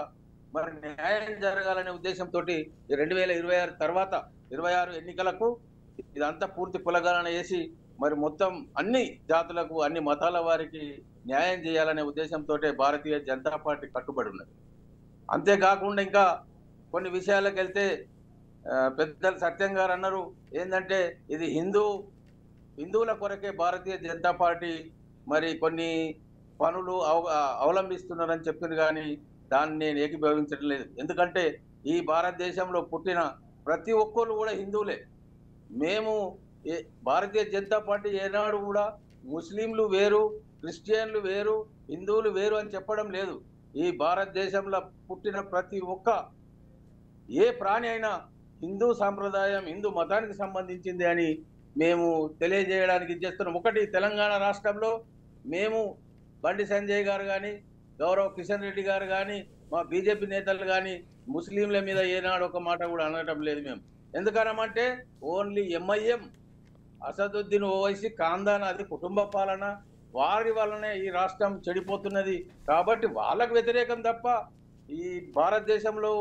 మరి న్యాయం జరగాలనే ఉద్దేశంతో 2026 తర్వాత 26 ఎన్నికలకు ఇదంతా పూర్తి కులగణన వేసి మరి మొత్తం అన్ని జాతులకు అన్ని మతాల వారికి న్యాయం చేయాలనే ఉద్దేశంతో భారతీయ జనతా పార్టీ కట్టుబడి ఉన్నది. అంతేకాకుండా ఇంకా కొన్ని విషయాలకు వెళ్తే పెద్దలు సత్యం గారు అన్నారు ఏంటంటే ఇది హిందువుల కొరకే భారతీయ జనతా పార్టీ మరి కొన్ని పనులు అవలంబిస్తున్నారని చెప్పింది, కానీ దాన్ని నేను ఏకీభవించడం లేదు. ఎందుకంటే ఈ భారతదేశంలో పుట్టిన ప్రతి ఒక్కరు కూడా హిందువులే. మేము భారతీయ జనతా పార్టీ ఏనాడు కూడా ముస్లింలు వేరు, క్రిస్టియన్లు వేరు, హిందువులు వేరు అని చెప్పడం లేదు. ఈ భారతదేశంలో పుట్టిన ప్రతి ఒక్క ఏ ప్రాణి అయినా హిందూ సాంప్రదాయం హిందూ మతానికి సంబంధించింది అని మేము తెలియజేయడానికి చేస్తున్నాం. ఒకటి, తెలంగాణ రాష్ట్రంలో మేము బండి సంజయ్ గారు కానీ గౌరవ్ కిషన్ రెడ్డి గారు కానీ మా బీజేపీ నేతలు కానీ ముస్లింల మీద ఏనాడు ఒక మాట కూడా అనడం లేదు. మేము ఎందుకనమంటే ఓన్లీ ఎంఐఎం అసదుద్దీన్ ఓవైసీ ఖాందాన్ అది కుటుంబ పాలన, వారి వల్లనే ఈ రాష్ట్రం చెడిపోతున్నది. కాబట్టి వాళ్ళకు వ్యతిరేకం తప్ప ఈ భారతదేశంలో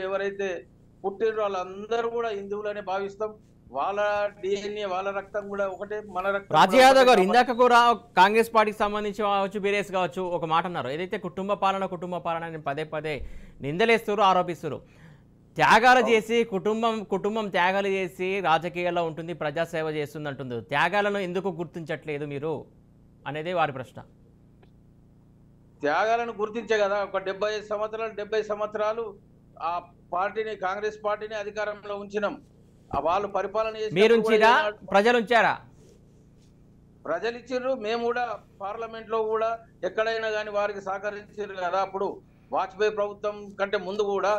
ఎవరైతే పుట్టినరో వాళ్ళందరూ కూడా హిందువులనే భావిస్తాం. వాళ్ళ డిఎన్ఏ వాళ్ళ రక్తం కూడా ఒకటే, మన రక్తం. రాజీ యాదవ్ గారు ఇందాక కూడా కాంగ్రెస్ పార్టీకి సంబంధించి కావచ్చు, బీఆర్ఎస్ కావచ్చు, ఒక మాట అన్నారు, ఏదైతే కుటుంబ పాలన అని పదే నిందలేస్తారు, ఆరోపిస్తారు. త్యాగాలు చేసి కుటుంబం త్యాగాలు చేసి రాజకీయాల్లో ఉంటుంది, ప్రజాసేవ చేస్తుంది అంటుంది. త్యాగాలను ఎందుకు గుర్తించట్లేదు మీరు అనేది వారి ప్రశ్న. త్యాగాలను గుర్తించే కదా ఒక 70 సంవత్సరాలు ఆ పార్టీని, కాంగ్రెస్ పార్టీని అధికారంలో ఉంచినాం. వాళ్ళు పరిపాలన చేసి మీరుంచిరా, ప్రజలు ఉంచారా? ప్రజలు ఇచ్చిర్రు. మేము కూడా పార్లమెంట్ లో కూడా ఎక్కడైనా కానీ వారికి సహకరించారు కదా. అప్పుడు వాజ్పేయి ప్రభుత్వం కంటే ముందు కూడా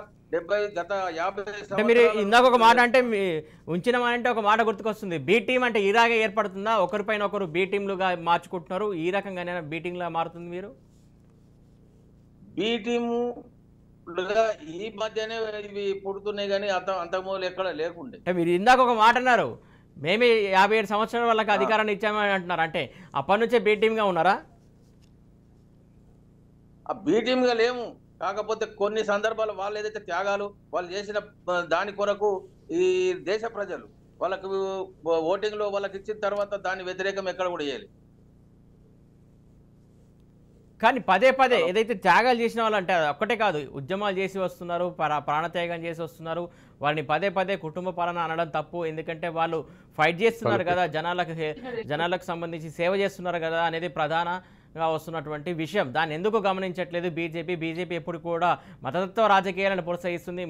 గత 50 మీరు ఇందాక ఒక మాట అంటే ఉంచినామంటే ఒక మాట గుర్తుకొస్తుంది. బి టీం అంటే ఇలాగే ఏర్పడుతుందా? ఒకరిపైన ఒకరు బి టీంలుగా మార్చుకుంటున్నారు, ఈ రకంగానే బి టీంలా మారుతుంది మీరు? బి టీము ఈ మధ్యనే ఇవి పుడుతున్నాయి, కానీ అంతకుముందు ఎక్కడ లేకుండే. మీరు ఇందాక ఒక మాట అన్నారు, మేమే 57 సంవత్సరాల వాళ్ళకి అధికారాన్ని ఇచ్చామని అంటున్నారు. అంటే అప్పటి నుంచే బి టీంగా ఉన్నారా? ఆ బి టీంగా లేము. కాకపోతే కొన్ని సందర్భాలు వాళ్ళు ఏదైతే త్యాగాలు వాళ్ళు చేసిన దాని కొరకు ఈ దేశ ప్రజలు వాళ్ళకు ఓటింగ్ లో వాళ్ళకి ఇచ్చిన తర్వాత దాని వ్యతిరేకం ఎక్కడ కూడా చేయాలి. కానీ పదే ఏదైతే త్యాగాలు చేసిన వాళ్ళు అంటే ఒక్కటే కాదు, ఉద్యమాలు చేసి వస్తున్నారు, ప్రాణత్యాగం చేసి వస్తున్నారు. వారిని పదే కుటుంబ పాలన అనడం తప్పు. ఎందుకంటే వాళ్ళు ఫైట్ చేస్తున్నారు కదా, జనాలకు సంబంధించి సేవ చేస్తున్నారు కదా అనేది ప్రధానంగా వస్తున్నటువంటి విషయం. దాన్ని ఎందుకు గమనించట్లేదు బీజేపీ ఎప్పుడు కూడా మతతత్వ రాజకీయాలను ప్రోత్సహిస్తుంది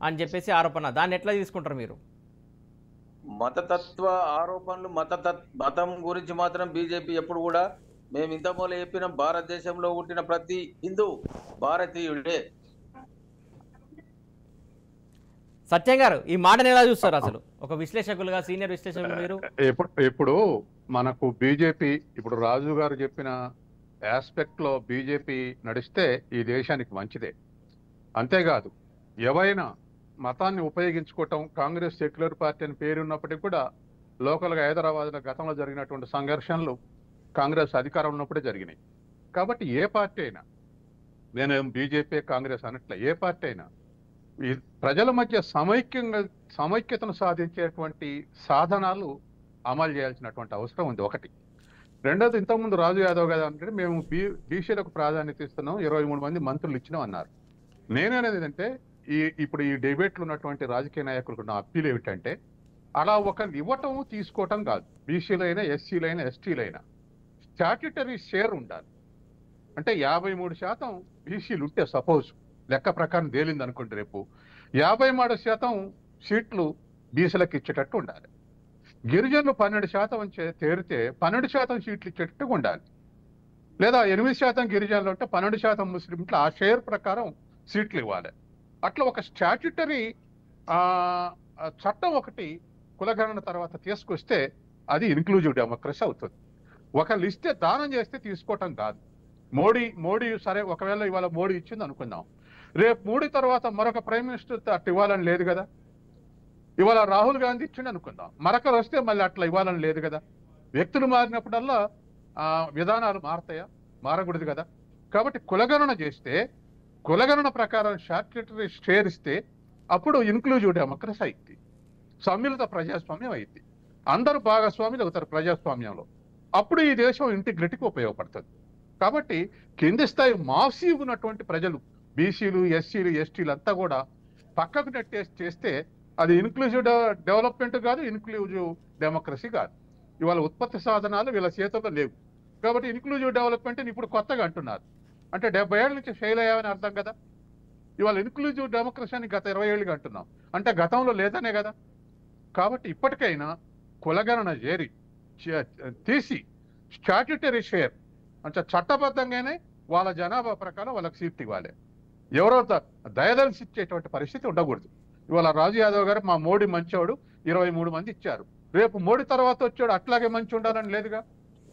అని చెప్పేసి ఆరోపణ. దాన్ని ఎట్లా తీసుకుంటారు మీరు? మతతత్వ ఆరోపణలు, మతం గురించి మాత్రం బీజేపీ ఎప్పుడు కూడా, మేము ఇంతమూల చెప్పిన భారతదేశంలో పుట్టిన ప్రతి హిందూ భారతీయుడే. సత్యం గారు ఈ మాటను ఎలా చూస్తారు అసలు ఒక విశ్లేషకులుగా, సీనియర్ విశ్లేషకులు మీరు? ఇప్పుడు మనకు బీజేపీ, ఇప్పుడు రాజు గారు చెప్పిన ఆస్పెక్ట్ లో బీజేపీ నడిస్తే ఈ దేశానికి మంచిదే. అంతేకాదు ఎవరైనా మతాన్ని ఉపయోగించుకోవటం, కాంగ్రెస్ సెక్యులర్ పార్టీ అని పేరున్నప్పటికీ కూడా లోకల్గా హైదరాబాద్లో గతంలో జరిగినటువంటి సంఘర్షణలు కాంగ్రెస్ అధికారం ఉన్నప్పుడే జరిగినాయి. కాబట్టి ఏ పార్టీ అయినా, నేను బీజేపీ కాంగ్రెస్ అనట్లే, ఏ పార్టీ అయినా ఈ ప్రజల మధ్య సమైక్యతను సాధించేటువంటి సాధనాలు అమలు చేయాల్సినటువంటి అవసరం ఉంది. ఒకటి. రెండోది, ఇంతకుముందు రాజు యాదవ్ గారు అంటే మేము బీసీలకు ప్రాధాన్యత ఇస్తున్నాం, 23 మంది మంత్రులు ఇచ్చినాం అన్నారు. నేననేది ఏంటంటే ఇప్పుడు ఈ డిబేట్లు ఉన్నటువంటి రాజకీయ నాయకులకు నా అప్పీల్ ఏమిటంటే, అలా ఒకరిని ఇవ్వటం తీసుకోవటం కాదు. బీసీలైనా, ఎస్సీలైనా, ఎస్టీలైనా స్టాట్యుటరీ షేర్ ఉండాలి. అంటే 53% బీసీలు ఉంటే, సపోజ్ లెక్క ప్రకారం తేలింది అనుకుంటే, రేపు 53% సీట్లు బీసీలకు ఇచ్చేటట్టు ఉండాలి. గిరిజనులు 12% తేరితే 12% సీట్లు ఇచ్చేటట్టు ఉండాలి. లేదా 8% గిరిజనులు ఉంటే 12% ముస్లింలు, ఆ షేర్ ప్రకారం సీట్లు ఇవ్వాలి. అట్లా ఒక స్టాట్యుటరీ చట్టం ఒకటి కులగణన తర్వాత తీసుకొస్తే అది ఇన్క్లూజివ్ డెమోక్రసీ అవుతుంది. ఒక లిస్టే దానం చేస్తే తీసుకోవటం కాదు. మోడీ సరే, ఒకవేళ ఇవాళ మోడీ ఇచ్చింది అనుకుందాం, రేపు మోడీ తర్వాత మరొక ప్రైమ్ మినిస్టర్ అట్లా ఇవ్వాలని లేదు కదా. ఇవాళ రాహుల్ గాంధీ ఇచ్చింది అనుకుందాం, మరొకరు వస్తే మళ్ళీ అట్లా ఇవ్వాలని లేదు కదా. వ్యక్తులు మారినప్పుడల్లా విధానాలు మారతాయా? మారకూడదు కదా. కాబట్టి కులగణన చేస్తే కులగణన ప్రకారం స్టాట్యూటరీ షేర్ ఇస్తే అప్పుడు ఇన్క్లూజివ్ డెమోక్రసీ అయింది, సమ్మిళిత ప్రజాస్వామ్యం అయింది, అందరూ భాగస్వాములు అవుతారు ప్రజాస్వామ్యంలో. అప్పుడు ఈ దేశం ఇంటిగ్రిటీకి ఉపయోగపడుతుంది. కాబట్టి కింది స్థాయి మాసివ్ ఉన్నటువంటి ప్రజలు, బీసీలు, ఎస్సీలు, ఎస్టీలు అంతా కూడా పక్కకు నెట్టేసి చేస్తే అది ఇన్క్లూజివ్ డెవలప్మెంట్ కాదు, ఇన్క్లూజివ్ డెమోక్రసీ కాదు. ఇవాళ ఉత్పత్తి సాధనాలు వీళ్ళ చేతుల్లో లేవు. కాబట్టి ఇన్క్లూజివ్ డెవలప్మెంట్ ఇప్పుడు కొత్తగా అంటున్నారు. అంటే 70 ఏళ్ళ నుంచి ఫెయిల్ అయ్యామని అర్థం కదా. ఇవాళ ఇన్క్లూజివ్ డెమోక్రసీ అని గత 20 ఏళ్ళుగా అంటున్నాం, అంటే గతంలో లేదనే కదా. కాబట్టి ఇప్పటికైనా కులగణన తీసి స్టాట్యూటరీ షేర్ అంటే చట్టబద్ధంగానే వాళ్ళ జనాభా ప్రకారం వాళ్ళకి సీట్ ఇవ్వాలి. ఎవరో దయదలిసి ఇచ్చేటువంటి పరిస్థితి ఉండకూడదు. ఇవాళ రాజు యాదవ్ గారు మా మోడీ మంచోడు 23 మంది ఇచ్చారు, రేపు మోడీ తర్వాత వచ్చాడు అట్లాగే మంచి ఉండాలని లేదుగా.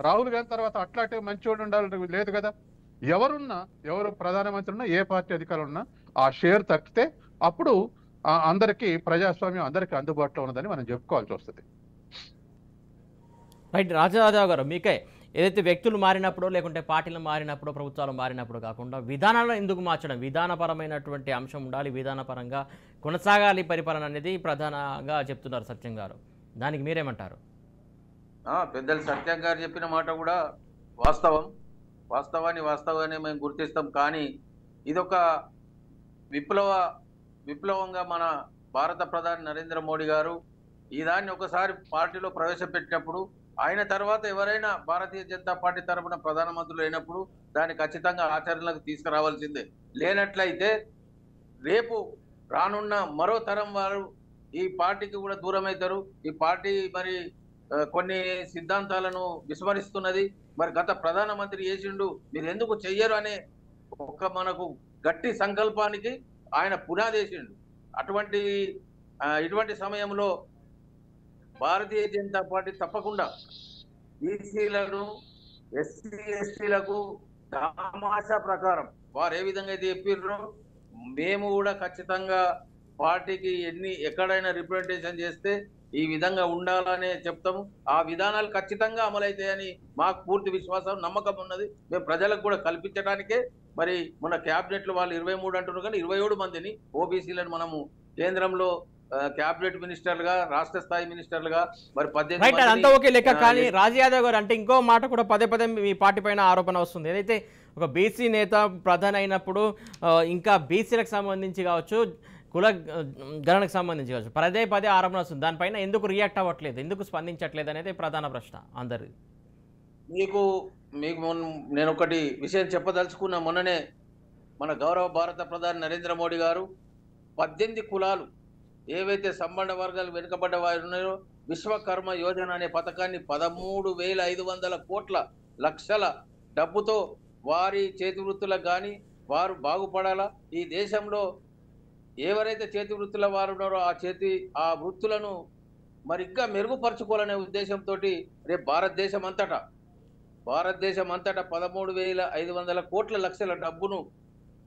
రాహుల్ గాంధీ తర్వాత అట్లాగే మంచోడు ఉండాలని లేదు కదా. ఎవరు ప్రధానమంత్రి ఉన్నా, ఏ పార్టీ అధికారులు ఉన్నా ఆ షేర్ తగ్గితే అప్పుడు అందరికీ ప్రజాస్వామ్యం అందరికీ అందుబాటులో ఉన్నదని మనం చెప్పుకోవాల్సి వస్తుంది. రైట్. రాజారావు గారు, మీకే ఏదైతే వ్యక్తులు మారినప్పుడు లేకుంటే పార్టీలు మారినప్పుడు ప్రభుత్వాలు మారినప్పుడు కాకుండా విధానాలను ఎందుకు మార్చడం, విధానపరమైనటువంటి అంశం ఉండాలి, విధానపరంగా కొనసాగాలి పరిపాలన అనేది ప్రధానంగా చెప్తున్నారు సత్యం గారు. దానికి మీరేమంటారు? పెద్దలు సత్యం గారు చెప్పిన మాట కూడా వాస్తవాన్ని మేము గుర్తిస్తాం. కానీ ఇదొక విప్లవంగా మన భారత ప్రధాని నరేంద్ర మోడీ గారు ఈ దాన్ని ఒకసారి పార్టీలో ప్రవేశపెట్టినప్పుడు ఆయన తర్వాత ఎవరైనా భారతీయ జనతా పార్టీ తరఫున ప్రధానమంత్రులు అయినప్పుడు దాన్ని ఖచ్చితంగా ఆచరణలకు తీసుకురావాల్సిందే. లేనట్లయితే రేపు రానున్న మరో తరం వారు ఈ పార్టీకి కూడా దూరం అవుతారు. ఈ పార్టీ మరి కొన్ని సిద్ధాంతాలను విస్మరిస్తున్నది. మరి గత ప్రధానమంత్రి చేసిండు, మీరు ఎందుకు చెయ్యరు అనే ఒక మనకు గట్టి సంకల్పానికి ఆయన పునాదేసిండు. ఇటువంటి సమయంలో భారతీయ జనతా పార్టీ తప్పకుండా బీసీలను, ఎస్సీ ఎస్టీలకు తమాషా ప్రకారం వారు ఏ విధంగా అయితే చెప్పిర్రో మేము కూడా ఖచ్చితంగా పార్టీకి ఎక్కడైనా రిప్రజెంటేషన్ చేస్తే ఈ విధంగా ఉండాలనే చెప్తాము. ఆ విధానాలు ఖచ్చితంగా అమలైతాయని మాకు పూర్తి విశ్వాసం, నమ్మకం ఉన్నది. మేము ప్రజలకు కూడా కల్పించడానికే మరి మన క్యాబినెట్లు వాళ్ళు 23 అంటున్నారు, కానీ 27 మందిని ఓబీసీలను మనము కేంద్రంలో క్యాబినెట్ మినిస్టర్లుగా, రాష్ట్ర స్థాయి మినిస్టర్లుగా మరి 18 అంతా ఓకే లెక్క. కానీ రాజు యాదవ్ గారు, అంటే ఇంకో మాట కూడా పదే మీ పార్టీ పైన ఆరోపణ వస్తుంది. ఏదైతే ఒక బీసీ నేత ప్రధాని అయినప్పుడు ఇంకా బీసీలకు సంబంధించి కావచ్చు, కుల గణనకు సంబంధించి కావచ్చు, పదే ఆరోపణ వస్తుంది. దానిపైన ఎందుకు రియాక్ట్ అవ్వట్లేదు, ఎందుకు స్పందించట్లేదు అనేది ప్రధాన ప్రశ్న అందరి. మీకు నేను ఒకటి విషయం చెప్పదలుచుకున్న. మొన్ననే మన గౌరవ భారత ప్రధాని నరేంద్ర మోడీ గారు 18 కులాలు ఏవైతే సంబంధ వర్గాలు వెనుకబడ్డ వారు ఉన్నారో విశ్వకర్మ యోజన అనే పథకాన్ని 13,500 లక్షల డబ్బుతో వారి చేతి వృత్తులకు కానీ వారు బాగుపడాలా, ఈ దేశంలో ఎవరైతే చేతి వృత్తుల వారు ఉన్నారో ఆ వృత్తులను మరి ఇంకా మెరుగుపరచుకోవాలనే ఉద్దేశంతో రేపు భారతదేశం అంతటా 13,500 లక్షల డబ్బును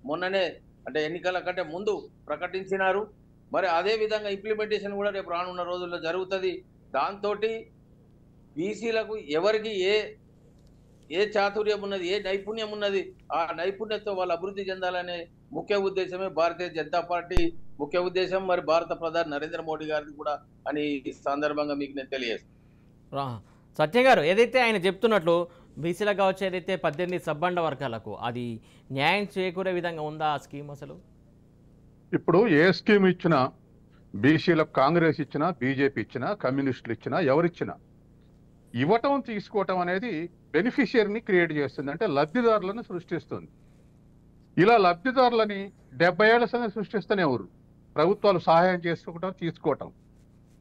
మొన్ననే అంటే ఎన్నికల కంటే ముందు ప్రకటించినారు. మరి అదే విధంగా ఇంప్లిమెంటేషన్ కూడా రేపు రానున్న రోజుల్లో జరుగుతుంది. దాంతో బీసీలకు ఎవరికి ఏ చాతుర్యం ఉన్నది, ఏ నైపుణ్యం ఉన్నది, ఆ నైపుణ్యంతో వాళ్ళు అభివృద్ధి చెందాలనే ముఖ్య ఉద్దేశమే భారతీయ జనతా పార్టీ ముఖ్య ఉద్దేశం, మరి భారత ప్రధాని నరేంద్ర మోడీ గారిది కూడా అని ఈ సందర్భంగా మీకు నేను తెలియజేస్తాను. సత్య గారు, ఏదైతే ఆయన చెప్తున్నట్లు బీసీలకు కావచ్చు, ఏదైతే 18 సబ్బండ వర్గాలకు అది న్యాయం చేకూరే విధంగా ఉందా ఆ స్కీమ్? అసలు ఇప్పుడు ఏ స్కీమ్ ఇచ్చినా, బీసీలకు కాంగ్రెస్ ఇచ్చినా, బీజేపీ ఇచ్చినా, కమ్యూనిస్టులు ఇచ్చినా, ఎవరిచ్చినా ఇవ్వటం తీసుకోవటం అనేది బెనిఫిషియరీని క్రియేట్ చేస్తుంది, అంటే లబ్ధిదారులను సృష్టిస్తుంది. ఇలా లబ్ధిదారులని 70 ఏళ్ల సంగతి సృష్టిస్తూనే ఎవరు ప్రభుత్వాలు సహాయం చేసుకోవటం, తీసుకోవటం.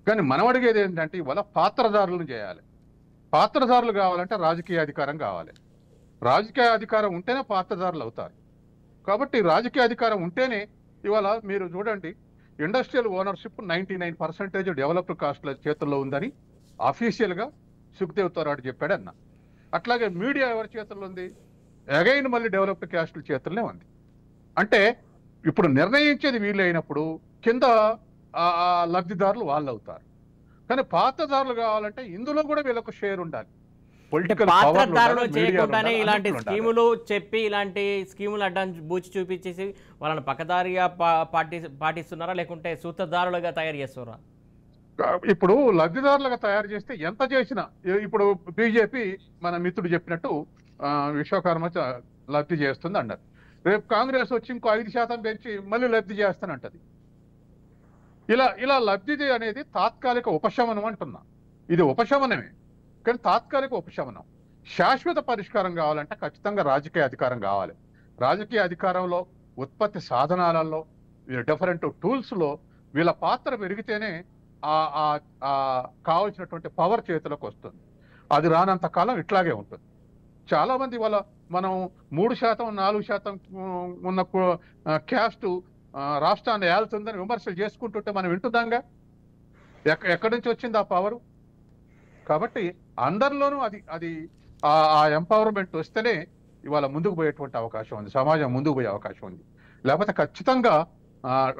కానీ మనం అడిగేది ఏంటంటే ఇవాళ పాత్రదారులను చేయాలి. పాత్రదారులు కావాలంటే రాజకీయ అధికారం కావాలి. రాజకీయ అధికారం ఉంటేనే పాత్రదారులు అవుతారు. కాబట్టి రాజకీయ అధికారం ఉంటేనే ఇవాళ మీరు చూడండి, ఇండస్ట్రియల్ ఓనర్షిప్ 99% డెవలప్డ్ కాస్ట్ల చేతుల్లో ఉందని అఫీషియల్గా సుఖ్దేవ్ తోరాడ్ చెప్పాడన్న. అట్లాగే మీడియా ఎవరి చేతుల్లో ఉంది? అగైన్ మళ్ళీ డెవలప్డ్ కాస్ట్ల చేతుల్లోనే ఉంది. అంటే ఇప్పుడు నిర్ణయించేది వీళ్ళు అయినప్పుడు కింద లబ్ధిదారులు వాళ్ళు అవుతారు. కానీ పాత్రదారులు కావాలంటే ఇందులో కూడా వీళ్ళకు షేర్ ఉండాలి. అంటే పొలిటికల్ పాత్రదారులు చేయకుండానే ఇలాంటి స్కీములు చెప్పి ఇలాంటి స్కీములు అడ్డం బూచి చూపించేసి వాళ్ళని పక్కదారిగా పాటిస్తున్నారా, లేకుంటే సూత్రధారులుగా తయారు చేస్తున్నారా? ఇప్పుడు లబ్ధిదారులుగా తయారు చేస్తే ఎంత చేసినా, ఇప్పుడు బీజేపీ మన మిత్రుడు చెప్పినట్టు విశ్వకర్మ లబ్ధి చేస్తుంది అన్నారు. రేపు కాంగ్రెస్ వచ్చి ఇంకో 5% పెంచి మళ్ళీ లబ్ధి చేస్తానంటది. ఇలా లబ్ధి అనేది తాత్కాలిక ఉపశమనం అంటున్నా. ఇది ఉపశమనమే, కానీ తాత్కాలిక ఉపశమనం. శాశ్వత పరిష్కారం కావాలంటే ఖచ్చితంగా రాజకీయ అధికారం కావాలి. రాజకీయ అధికారంలో, ఉత్పత్తి సాధనాలలో, డిఫరెంట్ టూల్స్లో వీళ్ళ పాత్ర పెరిగితేనే కావలసినటువంటి పవర్ చేతులకు వస్తుంది. అది రానంత కాలం ఇట్లాగే ఉంటుంది. చాలా మంది వాళ్ళ మనం 3%, 4% ఉన్న క్యాస్ట్ రాష్ట్రాన్ని ఏళ్తుందని విమర్శలు చేసుకుంటుంటే మనం వింటున్నాంగా. ఎక్కడి నుంచి వచ్చింది ఆ పవరు? కాబట్టి అందరిలోనూ అది ఆ ఎంపవర్మెంట్ వస్తేనే ఇవాళ ముందుకు పోయేటువంటి అవకాశం ఉంది, సమాజం ముందుకు పోయే అవకాశం ఉంది. లేకపోతే ఖచ్చితంగా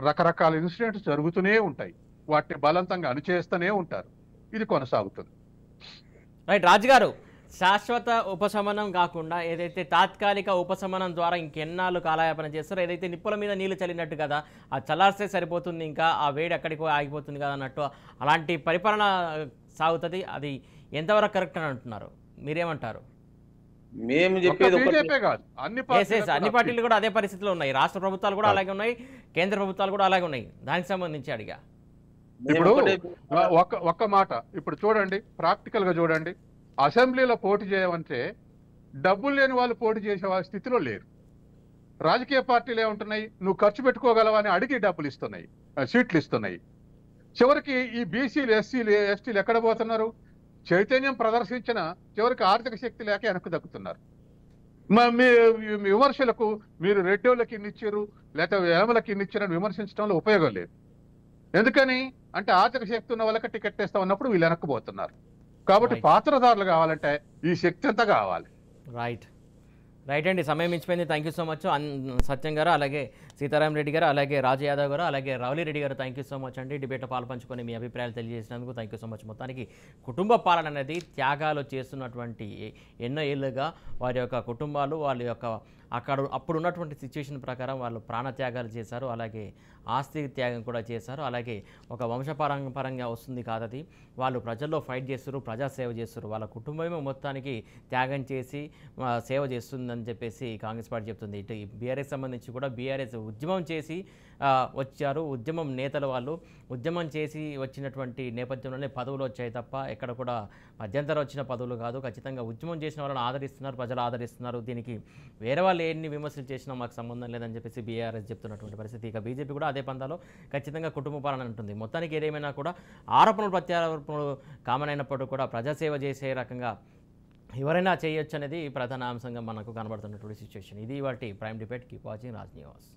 రకరకాల ఇన్సిడెంట్స్ జరుగుతూనే ఉంటాయి, వాటిని బలవంతంగా అణిచేస్తూనే ఉంటారు. ఇది కొనసాగుతుంది. రైట్ రాజు గారు, శాశ్వత ఉపశమనం కాకుండా ఏదైతే తాత్కాలిక ఉపశమనం ద్వారా ఇంకెన్నాళ్ళు కాలయాపన చేస్తారో, ఏదైతే నిప్పుల మీద నీళ్లు చల్లినట్టు కదా, ఆ చల్లారిస్తే సరిపోతుంది, ఇంకా ఆ వేడి అక్కడికి ఆగిపోతుంది కదా అన్నట్టు అలాంటి పరిపాలన సాగుతుంది. అది ఎంతవరకు కరెక్ట్ అని అంటున్నారు, మీరేమంటారు? మేము చెప్పేది బీజేపీ కాదు, అన్ని పార్టీలు కూడా అదే పరిస్థితిలో ఉన్నాయి. రాష్ట్ర ప్రభుత్వాలు కూడా అలాగే ఉన్నాయి, కేంద్ర ప్రభుత్వాలు కూడా అలాగే ఉన్నాయి. దానికి సంబంధించి అడిగా. ఇప్పుడు ఒక్క మాట ఇప్పుడు చూడండి, ప్రాక్టికల్ గా చూడండి. అసెంబ్లీలో పోటీ చేయమంటే డబ్బులు లేని వాళ్ళు పోటీ చేసే వాళ్ళ స్థితిలో లేరు. రాజకీయ పార్టీలు ఏముంటున్నాయి, నువ్వు ఖర్చు పెట్టుకోగలవా అని అడిగి డబ్బులు ఇస్తున్నాయి, సీట్లు ఇస్తున్నాయి. చివరికి ఈ బీసీలు, ఎస్సీలు, ఎస్టీలు ఎక్కడ పోతున్నారు? చైతన్యం ప్రదర్శించిన చివరికి ఆర్థిక శక్తి లేక వెనక్కి దక్కుతున్నారు. మీ విమర్శలకు మీరు రెడ్డోళ్ళకి ఇన్ని ఇచ్చారు, లేకపోతే వేమలకి ఇన్ని ఇచ్చారని విమర్శించడంలో ఉపయోగం లేదు. ఎందుకని అంటే ఆర్థిక శక్తి ఉన్న వాళ్ళకి టికెట్ ఇస్తా ఉన్నప్పుడు వీళ్ళు వెనక్కిపోతున్నారు. కాబట్టి పాత్రదారులు కావాలంటే ఈ శక్తి అంతా కావాలి. రైట్ అండి, సమయం మించిపోయింది. థ్యాంక్ యూ సో మచ్ సత్యం గారు, అలాగే సీతారాం రెడ్డి గారు, అలాగే రాజు యాదవ్ గారు, అలాగే రౌలి రెడ్డి గారు. థ్యాంక్ యూ సో మచ్ అండి. డిబేట్లో పాల్పంచుకొని మీ అభిప్రాయాలు తెలియజేసినందుకు థ్యాంక్ యూ సో మచ్. మొత్తానికి కుటుంబ పాలన అనేది త్యాగాలు చేస్తున్నటువంటి ఎన్నో ఏళ్ళుగా వారి యొక్క కుటుంబాలు వాళ్ళ యొక్క అప్పుడు ఉన్నటువంటి సిచ్యువేషన్ ప్రకారం వాళ్ళు ప్రాణత్యాగాలు చేశారు, అలాగే ఆస్తి త్యాగం కూడా చేశారు. అలాగే ఒక వంశపరంగా వస్తుంది కాదది, వాళ్ళు ప్రజల్లో ఫైట్ చేస్తారు, ప్రజాసేవ చేస్తారు. వాళ్ళ కుటుంబమే మొత్తానికి త్యాగం చేసి సేవ చేస్తుందని చెప్పేసి కాంగ్రెస్ పార్టీ చెప్తుంది. ఇటు బీఆర్ఎస్ సంబంధించి కూడా బీఆర్ఎస్ ఉద్యమం చేసి వచ్చారు, ఉద్యమం నేతలు వాళ్ళు ఉద్యమం చేసి వచ్చినటువంటి నేపథ్యంలోనే పదవులు వచ్చాయి తప్ప ఎక్కడ కూడా మధ్యంతరం వచ్చిన పదవులు కాదు. ఖచ్చితంగా ఉద్యమం చేసిన వాళ్ళని ఆదరిస్తున్నారు, ప్రజలు ఆదరిస్తున్నారు. దీనికి వేరే వాళ్ళు ఎన్ని విమర్శలు చేసినా మాకు సంబంధం లేదని చెప్పేసి బీఆర్ఎస్ చెప్తున్నటువంటి పరిస్థితి. ఇక బీజేపీ కూడా అదే పందాలో ఖచ్చితంగా కుటుంబ పాలన ఉంటుంది. మొత్తానికి ఏదేమైనా కూడా ఆరోపణలు ప్రత్యారోపణలు కామన్ అయినప్పుడు కూడా ప్రజాసేవ చేసే రకంగా ఎవరైనా చేయొచ్చు అనేది ప్రధాన అంశంగా మనకు కనబడుతున్నటువంటి సిచ్యువేషన్. ఇది వాటి prime debate. Keep watching Raj news.